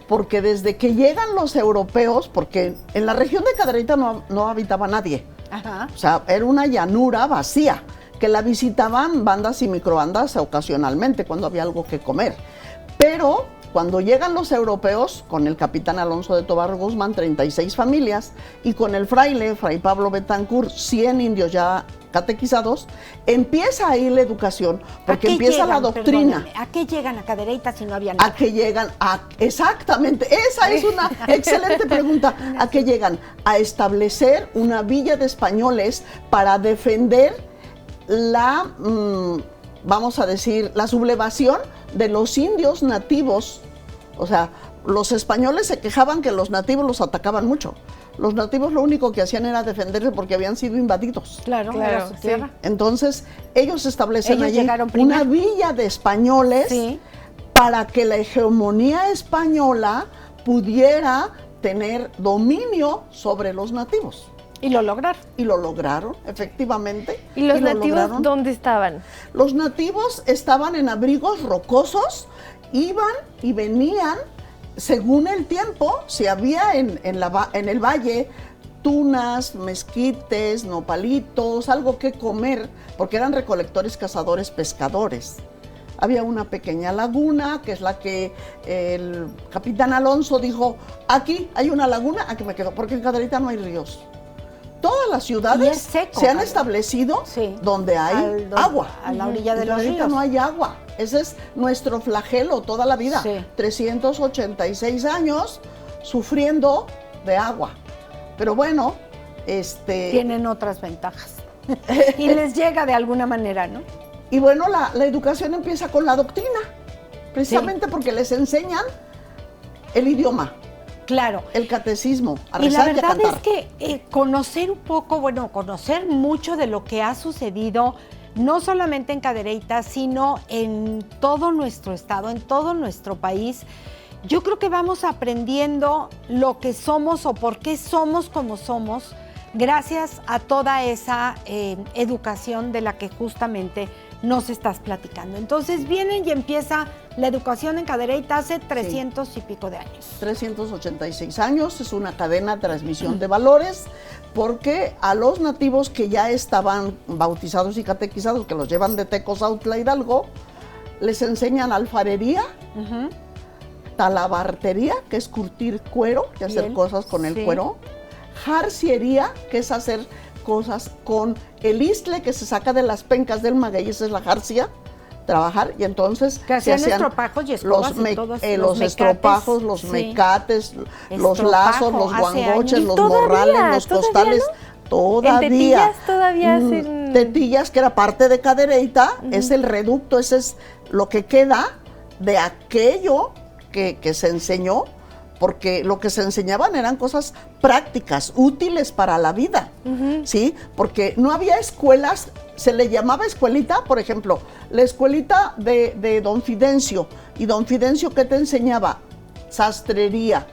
Porque desde que llegan los europeos, porque en la región de Cadereyta no habitaba nadie, Ajá. o sea, era una llanura vacía, que la visitaban bandas y microbandas ocasionalmente cuando había algo que comer. Pero cuando llegan los europeos, con el capitán Alonso de Tobar Guzmán, 36 familias, y con el fraile, Fray Pablo Betancourt, 100 indios ya catequizados, empieza ahí la educación, porque empieza la doctrina. Perdónenme, ¿a qué llegan a Cadereyta si no había nada? ¿A qué llegan? Exactamente, esa es una excelente pregunta. ¿A qué llegan? A establecer una villa de españoles para defender la, vamos a decir, la sublevación de los indios nativos. O sea, los españoles se quejaban que los nativos los atacaban mucho. Los nativos lo único que hacían era defenderse porque habían sido invadidos. Claro, era su sí. tierra. Entonces, ellos establecen Ellos allí llegaron primero. una villa de españoles Sí. para que la hegemonía española pudiera tener dominio sobre los nativos. Y lo lograron. Y lo lograron, efectivamente. ¿Y los lo nativos lograron. dónde estaban? Los nativos estaban en abrigos rocosos, iban y venían según el tiempo. Si había en el valle tunas, mezquites, nopalitos, algo que comer, porque eran recolectores, cazadores, pescadores. Había una pequeña laguna, que es la que el capitán Alonso dijo, aquí hay una laguna, aquí me quedo, porque en Cadereyta no hay ríos. Todas las Y ciudades es seco, se han Cadereyta. establecido Sí. donde hay agua. A la orilla de En los Cadereyta ríos. no hay agua. Ese es nuestro flagelo toda la vida. Sí. 386 años sufriendo de agua. Pero bueno, Tienen otras ventajas. Y les llega de alguna manera, ¿no? y bueno, la educación empieza con la doctrina, precisamente porque les enseñan el idioma, Claro. el catecismo, a Y la rezar y a verdad cantar. es que conocer un poco, conocer mucho de lo que ha sucedido, no solamente en Cadereyta, sino en todo nuestro estado, en todo nuestro país, yo creo que vamos aprendiendo lo que somos o por qué somos como somos, gracias a toda esa educación de la que justamente nos estás platicando. Entonces vienen y empieza la educación en Cadereyta hace 300 y pico de años. 386 años, es una cadena de transmisión de valores, porque a los nativos que ya estaban bautizados y catequizados, que los llevan de Tecozautla, Hidalgo, les enseñan alfarería, talabartería, que es curtir cuero y hacer cosas con el cuero, jarciería, que es hacer cosas con el istle que se saca de las pencas del maguey, esa es la jarcia, trabajar, y entonces que hacían estropajos y escobas los estropajos, los mecates, los lazos, los guangoches, los morrales, los costales, todavía. Tetillas todavía hacen... Tetillas, que era parte de Cadereyta, es el reducto, ese es lo que queda de aquello que se enseñó, porque lo que se enseñaban eran cosas prácticas, útiles para la vida, ¿sí? Porque no había escuelas, se le llamaba escuelita, por ejemplo, la escuelita de don Fidencio. ¿Y don Fidencio qué te enseñaba? Sastrería,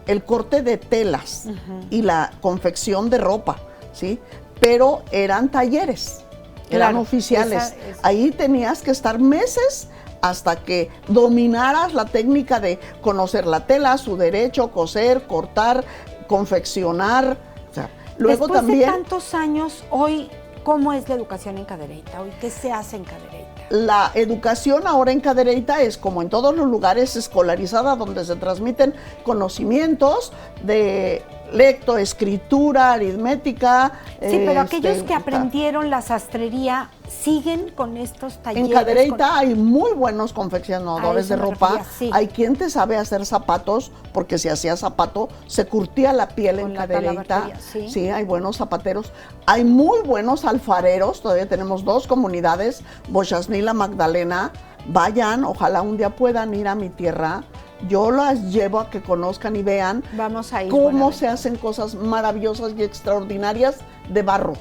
el corte de telas y la confección de ropa, ¿sí? Pero eran talleres, eran oficiales. Ahí tenías que estar meses hasta que dominaras la técnica de conocer la tela, su derecho, coser, cortar, confeccionar. O sea, luego después también, de tantos años, hoy, ¿cómo es la educación en Cadereyta? Hoy, ¿qué se hace en Cadereyta? La educación ahora en Cadereyta es, como en todos los lugares, escolarizada, donde se transmiten conocimientos de lectoescritura, aritmética. Sí, pero aquellos que aprendieron la sastrería siguen con estos talleres. En Cadereyta hay muy buenos confeccionadores de ropa. Hay quien te sabe hacer zapatos, porque si hacía zapato se curtía la piel en Cadereyta. Sí, hay buenos zapateros. Hay muy buenos alfareros. Todavía tenemos 2 comunidades, Bochasnila, Magdalena. Vayan, ojalá un día puedan ir a mi tierra. Yo las llevo a que conozcan y vean cómo se hacen cosas maravillosas y extraordinarias de barro.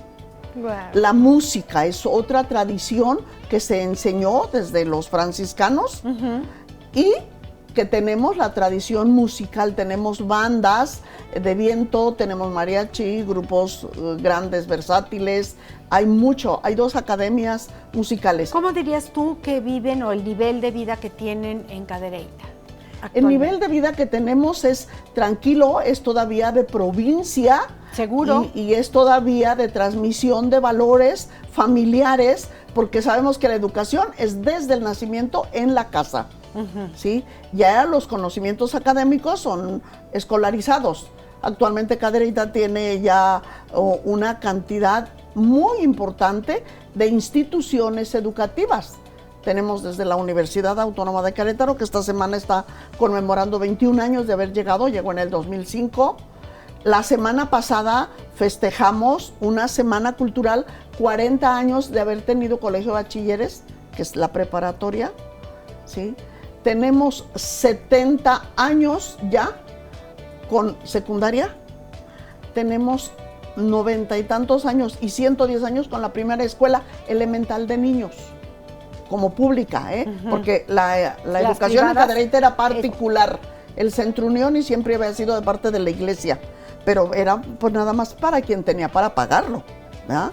Wow. La música es otra tradición que se enseñó desde los franciscanos y que tenemos la tradición musical, tenemos bandas de viento, tenemos mariachi, grupos grandes, versátiles, hay 2 academias musicales. ¿Cómo dirías tú que viven o el nivel de vida que tienen en Cadereyta? El nivel de vida que tenemos es tranquilo, es todavía de provincia. Seguro. Y es todavía de transmisión de valores familiares, porque sabemos que la educación es desde el nacimiento en la casa. ¿Sí? Ya los conocimientos académicos son escolarizados. Actualmente Cadereyta tiene ya una cantidad muy importante de instituciones educativas. Tenemos desde la Universidad Autónoma de Querétaro, que esta semana está conmemorando 21 años de haber llegado, llegó en el 2005. La semana pasada festejamos una semana cultural, 40 años de haber tenido colegio de bachilleres, que es la preparatoria, ¿sí? Tenemos 70 años ya con secundaria, tenemos 90 y tantos años y 110 años con la primera escuela elemental de niños, como pública, porque la educación en Cadereyta era particular, el Centro Unión, y siempre había sido de parte de la iglesia, pero era pues nada más para quien tenía para pagarlo, ¿verdad?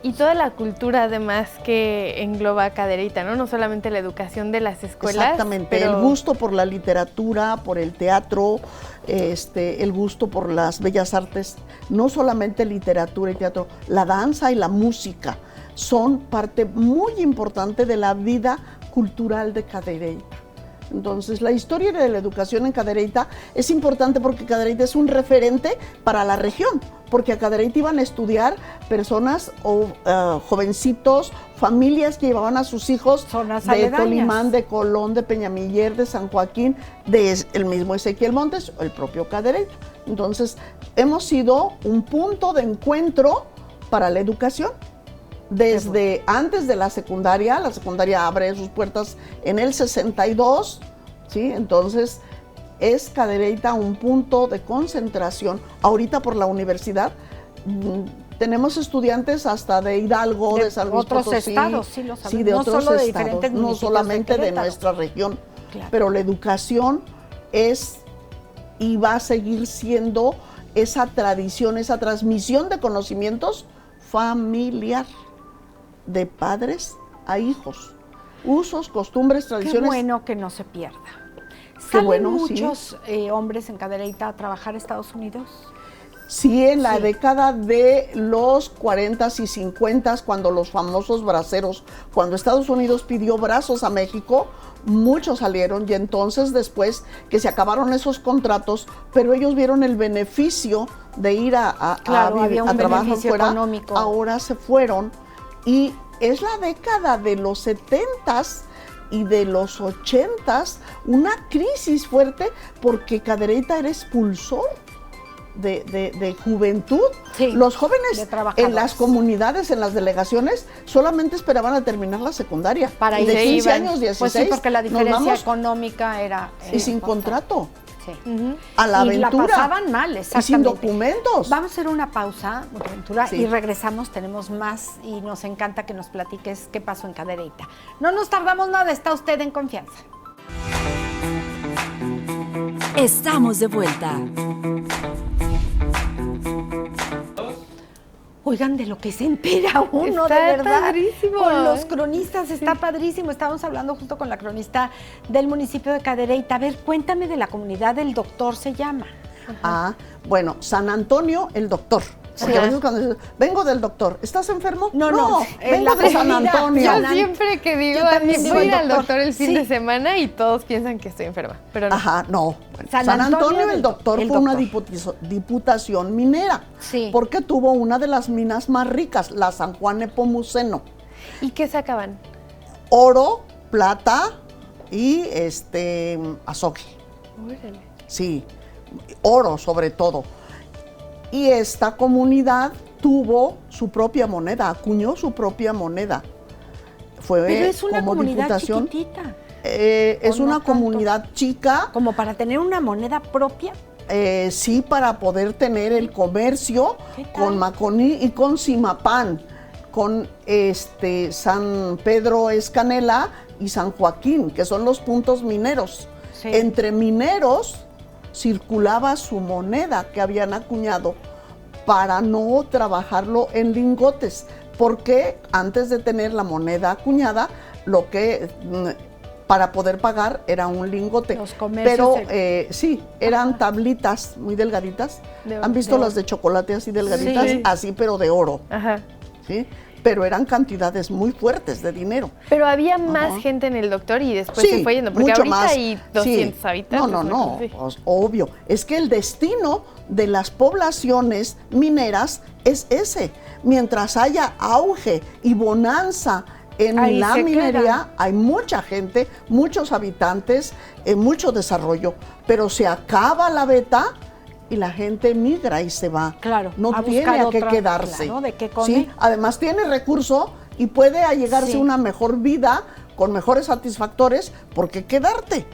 Y toda la cultura además que engloba Cadereyta, ¿no? No solamente la educación de las escuelas. Exactamente, el gusto por la literatura, por el teatro, el gusto por las bellas artes, no solamente literatura y teatro, la danza y la música son parte muy importante de la vida cultural de Cadereyta. Entonces, la historia de la educación en Cadereyta es importante porque Cadereyta es un referente para la región, porque a Cadereyta iban a estudiar personas o jovencitos, familias que llevaban a sus hijos de Tolimán, de Colón, de Peñamiller, de San Joaquín, de el mismo Ezequiel Montes, el propio Cadereyta. Entonces, hemos sido un punto de encuentro para la educación. Desde antes de la secundaria abre sus puertas en el 62, ¿sí? Entonces es Cadereyta un punto de concentración. Ahorita por la universidad tenemos estudiantes hasta de Hidalgo, de San Luis Potosí, estados, sí, lo sabemos. Sí, de no otros solo de estados, diferentes no solamente de nuestra región, pero la educación es y va a seguir siendo esa tradición, esa transmisión de conocimientos familiar. de padres a hijos. Usos, costumbres, Qué tradiciones. bueno que no se pierda. Qué ¿Salen bueno, muchos hombres en Cadereyta a trabajar a Estados Unidos? Sí, en la Sí. década de los 40s y 50s, cuando los famosos braceros, cuando Estados Unidos pidió brazos a México, muchos salieron y entonces después que se acabaron esos contratos, pero ellos vieron el beneficio de ir Claro, había un trabajar beneficio fuera, económico. ahora se fueron y es la década de los 70s y de los 80s, una crisis fuerte porque Cadereyta era expulsor de juventud. Sí, Los de jóvenes trabajadores. en las comunidades, en las delegaciones, solamente esperaban a terminar la secundaria. Para y de irse 15 iban. años, 16, Pues sí, porque la nos diferencia vamos económica era y sin importante. contrato, Sí. a la Y la aventura. pasaban mal, y exactamente. sin documentos. Vamos a hacer una pausa, Buenaventura, Sí. y regresamos. Tenemos más y nos encanta que nos platiques qué pasó en Cadereyta. No nos tardamos nada, está usted en confianza. Estamos de vuelta. Oigan, de lo que se entera uno, Está de verdad. padrísimo. Con los cronistas, está padrísimo. Estábamos hablando justo con la cronista del municipio de Cadereyta. A ver, cuéntame de la comunidad del Doctor, se llama. Ah, bueno, San Antonio el Doctor. Porque Sí. a veces cuando dices, vengo del doctor, ¿estás enfermo? No, no, en vengo la de San comunidad. Antonio. Yo San- siempre que digo, Yo también voy digo a ir al doctor. doctor el fin Sí. de semana y todos piensan que estoy enferma, pero no. Ajá, no. Bueno, San San Antonio Antonio del el Doctor el fue una doctor. diputación minera. Sí. Porque tuvo una de las minas más ricas, la San Juan Nepomuceno. ¿Y qué sacaban? Oro, plata y azogue. Órale. Sí, oro sobre todo. Y esta comunidad tuvo su propia moneda, acuñó su propia moneda. Fue Pero es una como comunidad diputación. chiquitita. Es ¿O no una tanto? comunidad chica, Como para tener una moneda propia. sí, para poder tener el comercio ¿Qué tal? con Maconí y con Simapán, con San Pedro Escanela y San Joaquín, que son los puntos mineros. Sí. Entre mineros circulaba su moneda que habían acuñado para no trabajarlo en lingotes, porque antes de tener la moneda acuñada, lo que para poder pagar era un lingote. Los comercios Pero sí, eran tablitas muy delgaditas. De- ¿Han visto de las oro. de chocolate así delgaditas? Sí. Así, pero de oro, Ajá. ¿sí? Pero eran cantidades muy fuertes de dinero. Pero había más Ajá. gente en el doctor y después se fue yendo, porque mucho ahorita más. hay 200 Sí. habitantes. No, una no, cosa así. pues, obvio. Es que el destino de las poblaciones mineras es ese. Mientras haya auge y bonanza en Ahí la se minería, quedan. hay mucha gente, muchos habitantes, mucho desarrollo, pero se acaba la veta y la gente migra y se va. Claro, No a tiene buscar a qué otra, quedarse. claro, ¿de qué come? Sí, además tiene recurso y puede allegarse Sí. una mejor vida con mejores satisfactores, ¿por qué quedarte?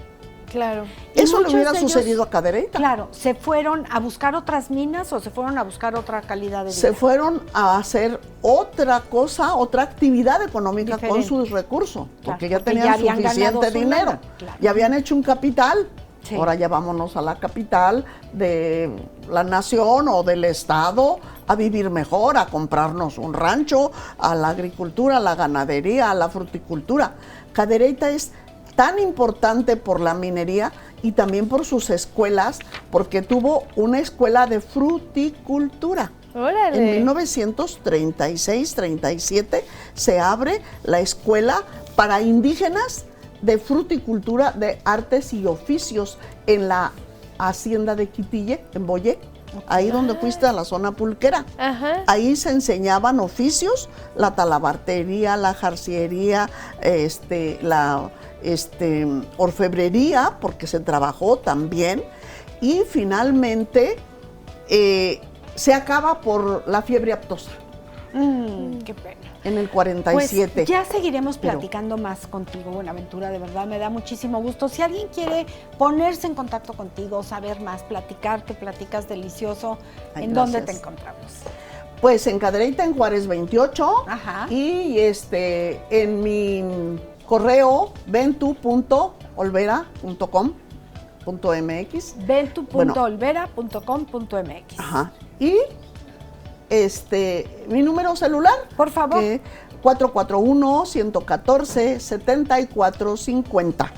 Claro. Y Eso le muchos hubiera de ellos, sucedido a Cadereyta. Claro, ¿se fueron a buscar otras minas o se fueron a buscar otra calidad de vida? Se fueron a hacer otra cosa, otra actividad económica con Diferente. sus recursos, porque ya porque tenían ya habían ganado suficiente su dinero, lana, claro. ya habían hecho un capital. Sí. Ahora ya vámonos a la capital de la nación o del estado a vivir mejor, a comprarnos un rancho, a la agricultura, a la ganadería, a la fruticultura. Cadereyta es tan importante por la minería y también por sus escuelas, porque tuvo una escuela de fruticultura. Órale. En 1936-37 se abre la escuela para indígenas de fruticultura, de artes y oficios en la hacienda de Quitille, en Boyé, ahí donde fuiste a la zona pulquera. Ajá. Ahí se enseñaban oficios, la talabartería, la jarciería, la orfebrería, porque se trabajó también, y finalmente se acaba por la fiebre aftosa Qué pena. en el 47. Pues ya seguiremos Pero- platicando más contigo, Buenaventura, de verdad me da muchísimo gusto. Si alguien quiere ponerse en contacto contigo, saber más, platicar, que platicas delicioso, Ay, ¿en dónde te gracias. encontramos? Pues en Cadereyta, en Juárez 28, Ajá. y en mi correo ventu.olvera.com.mx. ventu.olvera.com.mx. Ajá. Y mi número celular, Por favor. que 441-114-7450.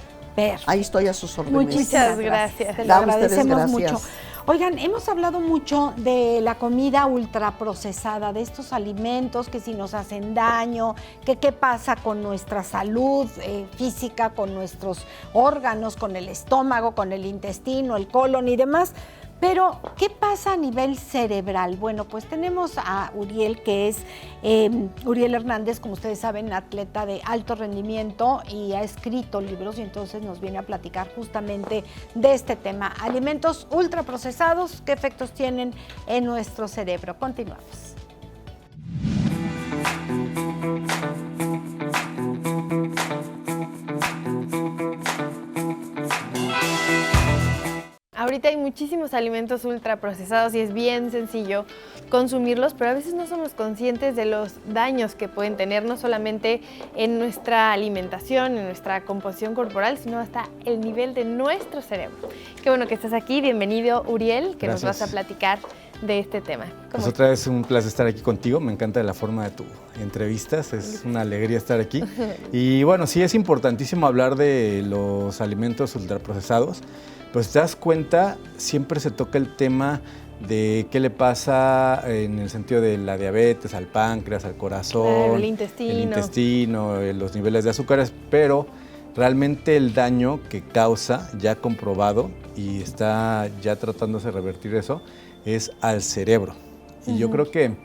Ahí estoy a sus órdenes. Muchas gracias. Te lo agradecemos gracias. mucho. Oigan, hemos hablado mucho de la comida ultraprocesada, de estos alimentos que si nos hacen daño, que qué pasa con nuestra salud física, con nuestros órganos, con el estómago, con el intestino, el colon y demás. Pero, ¿qué pasa a nivel cerebral? Bueno, pues tenemos a Uriel, que es Uriel Hernández, como ustedes saben, atleta de alto rendimiento y ha escrito libros y entonces nos viene a platicar justamente de este tema. Alimentos ultraprocesados, ¿qué efectos tienen en nuestro cerebro? Continuamos. Ahorita hay muchísimos alimentos ultraprocesados y es bien sencillo consumirlos, pero a veces no somos conscientes de los daños que pueden tener, no solamente en nuestra alimentación, en nuestra composición corporal, sino hasta el nivel de nuestro cerebro. Qué bueno que estás aquí, bienvenido Uriel, que Gracias. Nos vas a platicar de este tema. Pues otra vez un placer estar aquí contigo, me encanta la forma de tus entrevistas, es una alegría estar aquí. Y bueno, sí es importantísimo hablar de los alimentos ultraprocesados. Pues te das cuenta, siempre se toca el tema de qué le pasa en el sentido de la diabetes, al páncreas, al corazón, el intestino, los niveles de azúcares, pero realmente el daño que causa, ya comprobado, y está ya tratándose de revertir eso, es al cerebro. Y yo creo que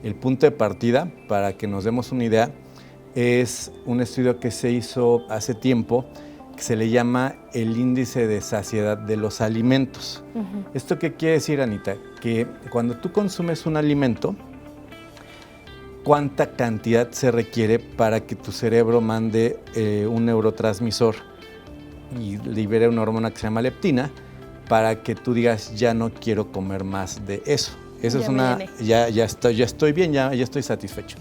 el punto de partida, para que nos demos una idea, es un estudio que se hizo hace tiempo, que se le llama el índice de saciedad de los alimentos. ¿Esto qué quiere decir, Anita? Que cuando tú consumes un alimento, ¿cuánta cantidad se requiere para que tu cerebro mande un neurotransmisor y libere una hormona que se llama leptina para que tú digas, ya no quiero comer más de eso? Eso es ya estoy bien, ya estoy satisfecho.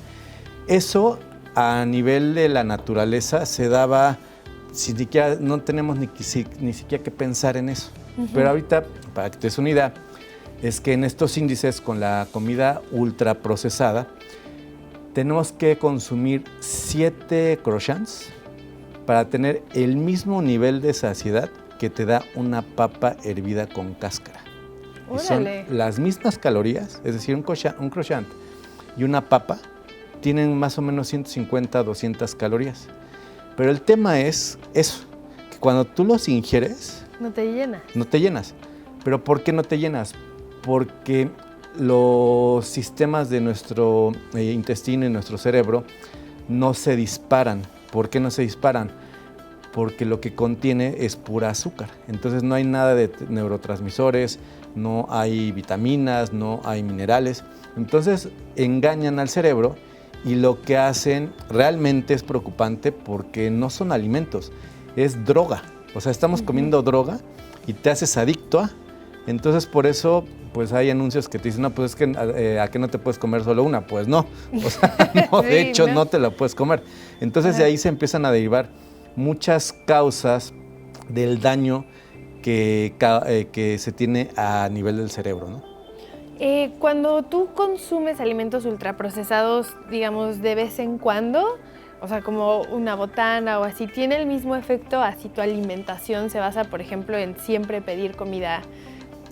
Eso a nivel de la naturaleza se daba, sin siquiera, no tenemos ni siquiera que pensar en eso. Pero ahorita, para que te des una idea, es que en estos índices con la comida ultraprocesada, tenemos que consumir 7 croissants para tener el mismo nivel de saciedad que te da una papa hervida con cáscara. Y son las mismas calorías, es decir, un croissant y una papa tienen más o menos 150 a 200 calorías. Pero el tema es eso, que cuando tú los ingieres... No te llenas. No te llenas. ¿Pero por qué no te llenas? Porque los sistemas de nuestro intestino y nuestro cerebro no se disparan. ¿Por qué no se disparan? Porque lo que contiene es pura azúcar. Entonces no hay nada de neurotransmisores, no hay vitaminas, no hay minerales. Entonces engañan al cerebro. Y lo que hacen realmente es preocupante porque no son alimentos, es droga. O sea, estamos comiendo droga y te haces adicto a. Entonces, por eso, pues hay anuncios que te dicen, no, pues es que ¿a qué no te puedes comer solo una? Pues no, o sea, no, de hecho no te la puedes comer. Entonces, de ahí se empiezan a derivar muchas causas del daño que se tiene a nivel del cerebro, ¿no? Cuando tú consumes alimentos ultraprocesados, digamos, de vez en cuando, o sea, como una botana o así, ¿tiene el mismo efecto así tu alimentación se basa, por ejemplo, en siempre pedir comida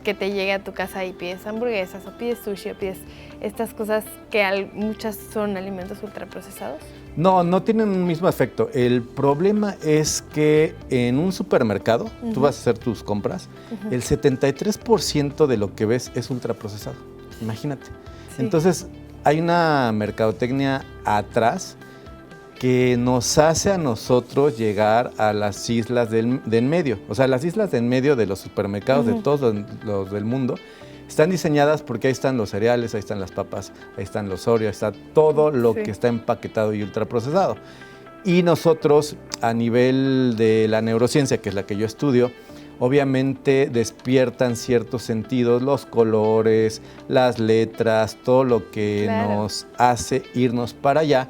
que te llegue a tu casa y pides hamburguesas o pides sushi o pides estas cosas que muchas son alimentos ultraprocesados? No, no tienen un mismo efecto. El problema es que en un supermercado, tú vas a hacer tus compras, el 73% de lo que ves es ultraprocesado. Imagínate. Sí. Entonces, hay una mercadotecnia atrás que nos hace a nosotros llegar a las islas del medio. O sea, las islas del medio de los supermercados de todos los del mundo están diseñadas porque ahí están los cereales, ahí están las papas, ahí están los Oreo, ahí está todo lo que está empaquetado y ultraprocesado. Y nosotros, a nivel de la neurociencia, que es la que yo estudio, obviamente despiertan ciertos sentidos, los colores, las letras, todo lo que nos hace irnos para allá.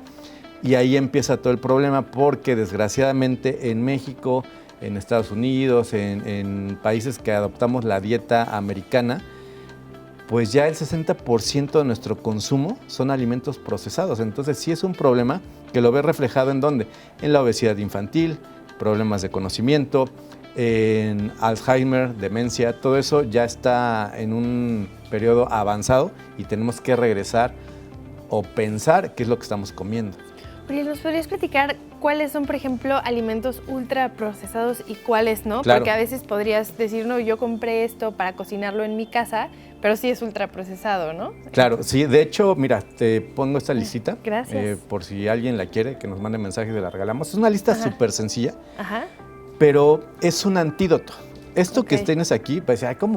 Y ahí empieza todo el problema porque desgraciadamente en México, en Estados Unidos, en países que adoptamos la dieta americana, pues ya el 60% de nuestro consumo son alimentos procesados. Entonces sí es un problema que lo ves reflejado ¿en dónde? En la obesidad infantil, problemas de conocimiento, en Alzheimer, demencia, todo eso ya está en un periodo avanzado y tenemos que regresar o pensar qué es lo que estamos comiendo. Uriel, ¿nos podrías platicar cuáles son, por ejemplo, alimentos ultraprocesados y cuáles no? Claro. Porque a veces podrías decir, no, yo compré esto para cocinarlo en mi casa, pero sí es ultraprocesado, ¿no? Claro, sí, de hecho, mira, te pongo esta listita. Gracias. Por si alguien la quiere, que nos mande mensaje y la regalamos. Es una lista súper sencilla, Ajá. pero es un antídoto. Esto Ok. que tienes aquí, pues, ay, ¿cómo?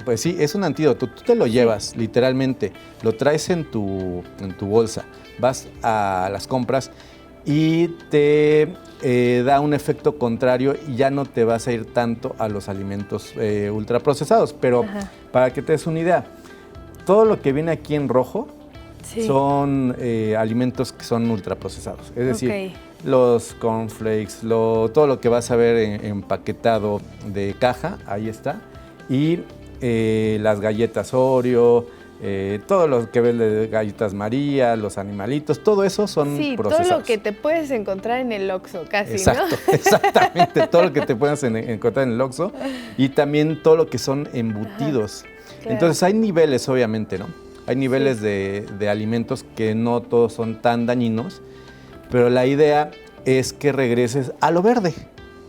Pues sí, es un antídoto. Tú te lo llevas, literalmente, lo traes en tu bolsa, vas a las compras y te da un efecto contrario y ya no te vas a ir tanto a los alimentos ultraprocesados. Pero Ajá. para que te des una idea, todo lo que viene aquí en rojo Sí. son alimentos que son ultraprocesados. Es decir, Ok. los cornflakes, todo lo que vas a ver empaquetado de caja, ahí está. Y las galletas Oreo, todo lo que ves de galletas María, los animalitos, todo eso son Sí, procesados. todo lo que te puedes encontrar en el Oxxo, casi, Exacto, ¿no? exactamente, todo lo que te puedas encontrar en el Oxxo y también todo lo que son embutidos. Claro. Entonces hay niveles, obviamente, ¿no? Hay niveles de alimentos que no todos son tan dañinos, pero la idea es que regreses a lo verde. ¿Estás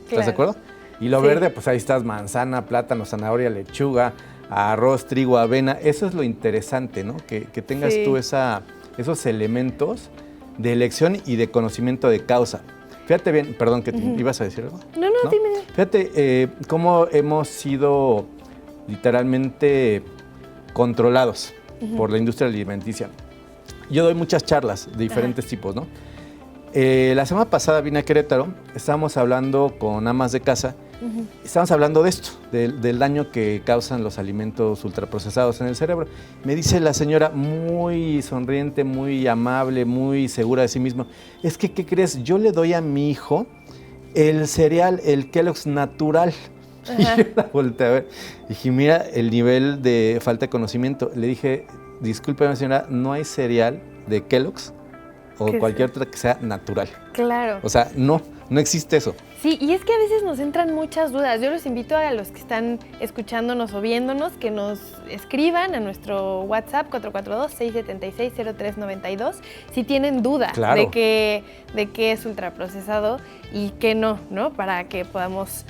Claro. de acuerdo? Y lo Sí. verde, pues ahí estás, manzana, plátano, zanahoria, lechuga, arroz, trigo, avena. Eso es lo interesante, ¿no? Que tengas Sí. tú esos elementos de elección y de conocimiento de causa. Fíjate bien, perdón, que ibas a decir algo. No, dime. Fíjate cómo hemos sido literalmente controlados por la industria alimenticia. Yo doy muchas charlas de diferentes tipos, ¿no? La semana pasada vine a Querétaro, estábamos hablando con amas de casa, estábamos hablando de esto, del daño que causan los alimentos ultraprocesados en el cerebro. Me dice la señora muy sonriente, muy amable, muy segura de sí misma, es que, ¿qué crees? Yo le doy a mi hijo el cereal, el Kellogg's natural. Y yo la volteé a ver. Dije, mira el nivel de falta de conocimiento. Le dije, discúlpeme señora, no hay cereal de Kellogg's o ¿Qué cualquier es? otra que sea natural. Claro. O sea, no existe eso. Sí, y es que a veces nos entran muchas dudas. Yo los invito a los que están escuchándonos o viéndonos que nos escriban a nuestro WhatsApp 442-676-0392 si tienen duda Claro. de qué es ultraprocesado y qué no, ¿no? Para que podamos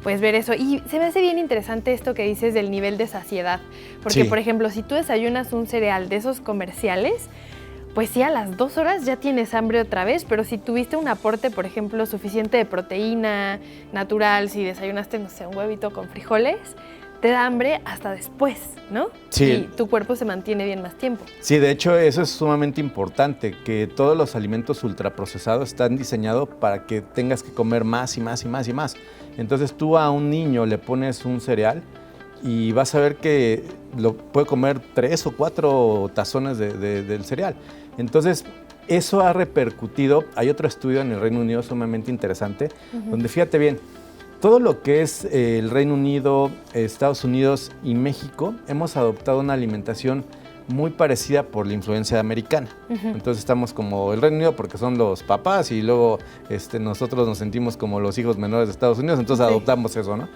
pues ver eso. Y se me hace bien interesante esto que dices del nivel de saciedad. Porque, Sí. por ejemplo, si tú desayunas un cereal de esos comerciales, pues sí, a las 2 horas ya tienes hambre otra vez, pero si tuviste un aporte, por ejemplo, suficiente de proteína natural, si desayunaste, no sé, un huevito con frijoles, te da hambre hasta después, ¿no? Sí. Y tu cuerpo se mantiene bien más tiempo. Sí, de hecho eso es sumamente importante, que todos los alimentos ultraprocesados están diseñados para que tengas que comer más y más y más y más. Entonces tú a un niño le pones un cereal y vas a ver que lo puede comer 3 o 4 tazones del cereal. Entonces eso ha repercutido, hay otro estudio en el Reino Unido sumamente interesante, donde fíjate bien, todo lo que es el Reino Unido, Estados Unidos y México, hemos adoptado una alimentación muy parecida por la influencia americana. Entonces estamos como el Reino Unido porque son los papás y luego nosotros nos sentimos como los hijos menores de Estados Unidos, entonces adoptamos eso, ¿no?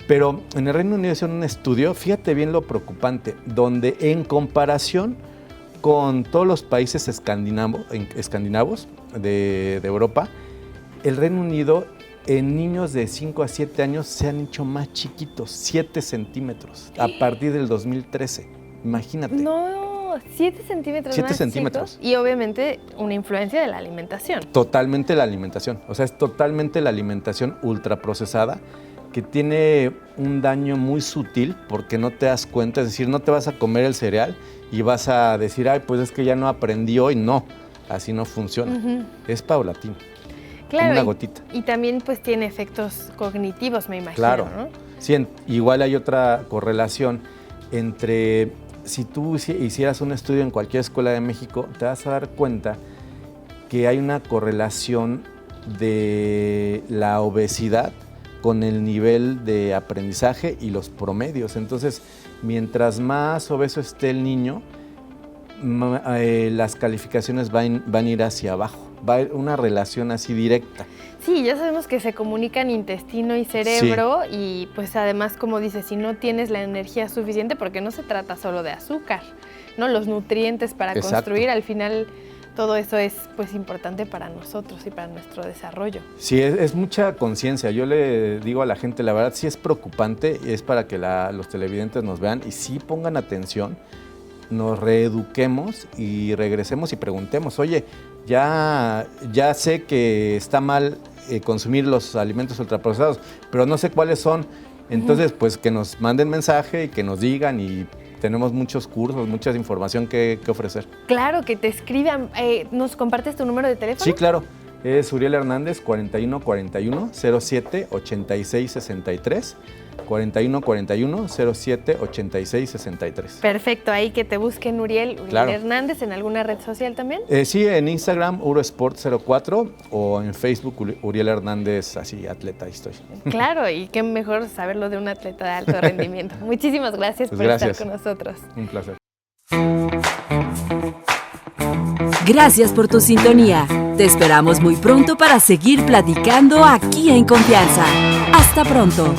Pero en el Reino Unido hicieron un estudio, fíjate bien lo preocupante, donde en comparación con todos los países escandinavos de Europa, el Reino Unido en niños de 5 a 7 años se han hecho más chiquitos, 7 centímetros, a partir del 2013. Imagínate. No, 7 centímetros 7 más centímetros. chicos. Y obviamente una influencia de la alimentación. Totalmente la alimentación. O sea, es totalmente la alimentación ultraprocesada que tiene un daño muy sutil porque no te das cuenta. Es decir, no te vas a comer el cereal y vas a decir, ay, pues es que ya no aprendí hoy. No, así no funciona. Es paulatino. Claro, como una gotita. Y también pues tiene efectos cognitivos, me imagino, Claro. ¿no? Sí, igual hay otra correlación entre, si tú hicieras un estudio en cualquier escuela de México, te vas a dar cuenta que hay una correlación de la obesidad con el nivel de aprendizaje y los promedios. Entonces, mientras más obeso esté el niño, las calificaciones van a ir hacia abajo. Va a haber una relación así directa. Sí, ya sabemos que se comunican intestino y cerebro y pues además, como dices, si no tienes la energía suficiente, porque no se trata solo de azúcar, ¿no? Los nutrientes para construir, al final todo eso es pues importante para nosotros y para nuestro desarrollo. Sí, es mucha conciencia. Yo le digo a la gente, la verdad sí es preocupante, es para que los televidentes nos vean y sí pongan atención, nos reeduquemos y regresemos y preguntemos, oye, ya sé que está mal consumir los alimentos ultraprocesados, pero no sé cuáles son. Entonces, pues que nos manden mensaje y que nos digan, y tenemos muchos cursos, mucha información que ofrecer. Claro, que te escriban. ¿Nos compartes tu número de teléfono? Sí, claro. Es Uriel Hernández, 4141-07-8663. 4141-07-8663. Perfecto, ahí que te busquen Uriel Hernández, ¿en alguna red social también? Sí, en Instagram, Urosport04, o en Facebook, Uriel Hernández, así, atleta, ahí estoy. Claro, y qué mejor saberlo de un atleta de alto rendimiento. Muchísimas gracias por estar con nosotros. Un placer. Gracias por tu sintonía. Te esperamos muy pronto para seguir platicando aquí en Confianza. Hasta pronto.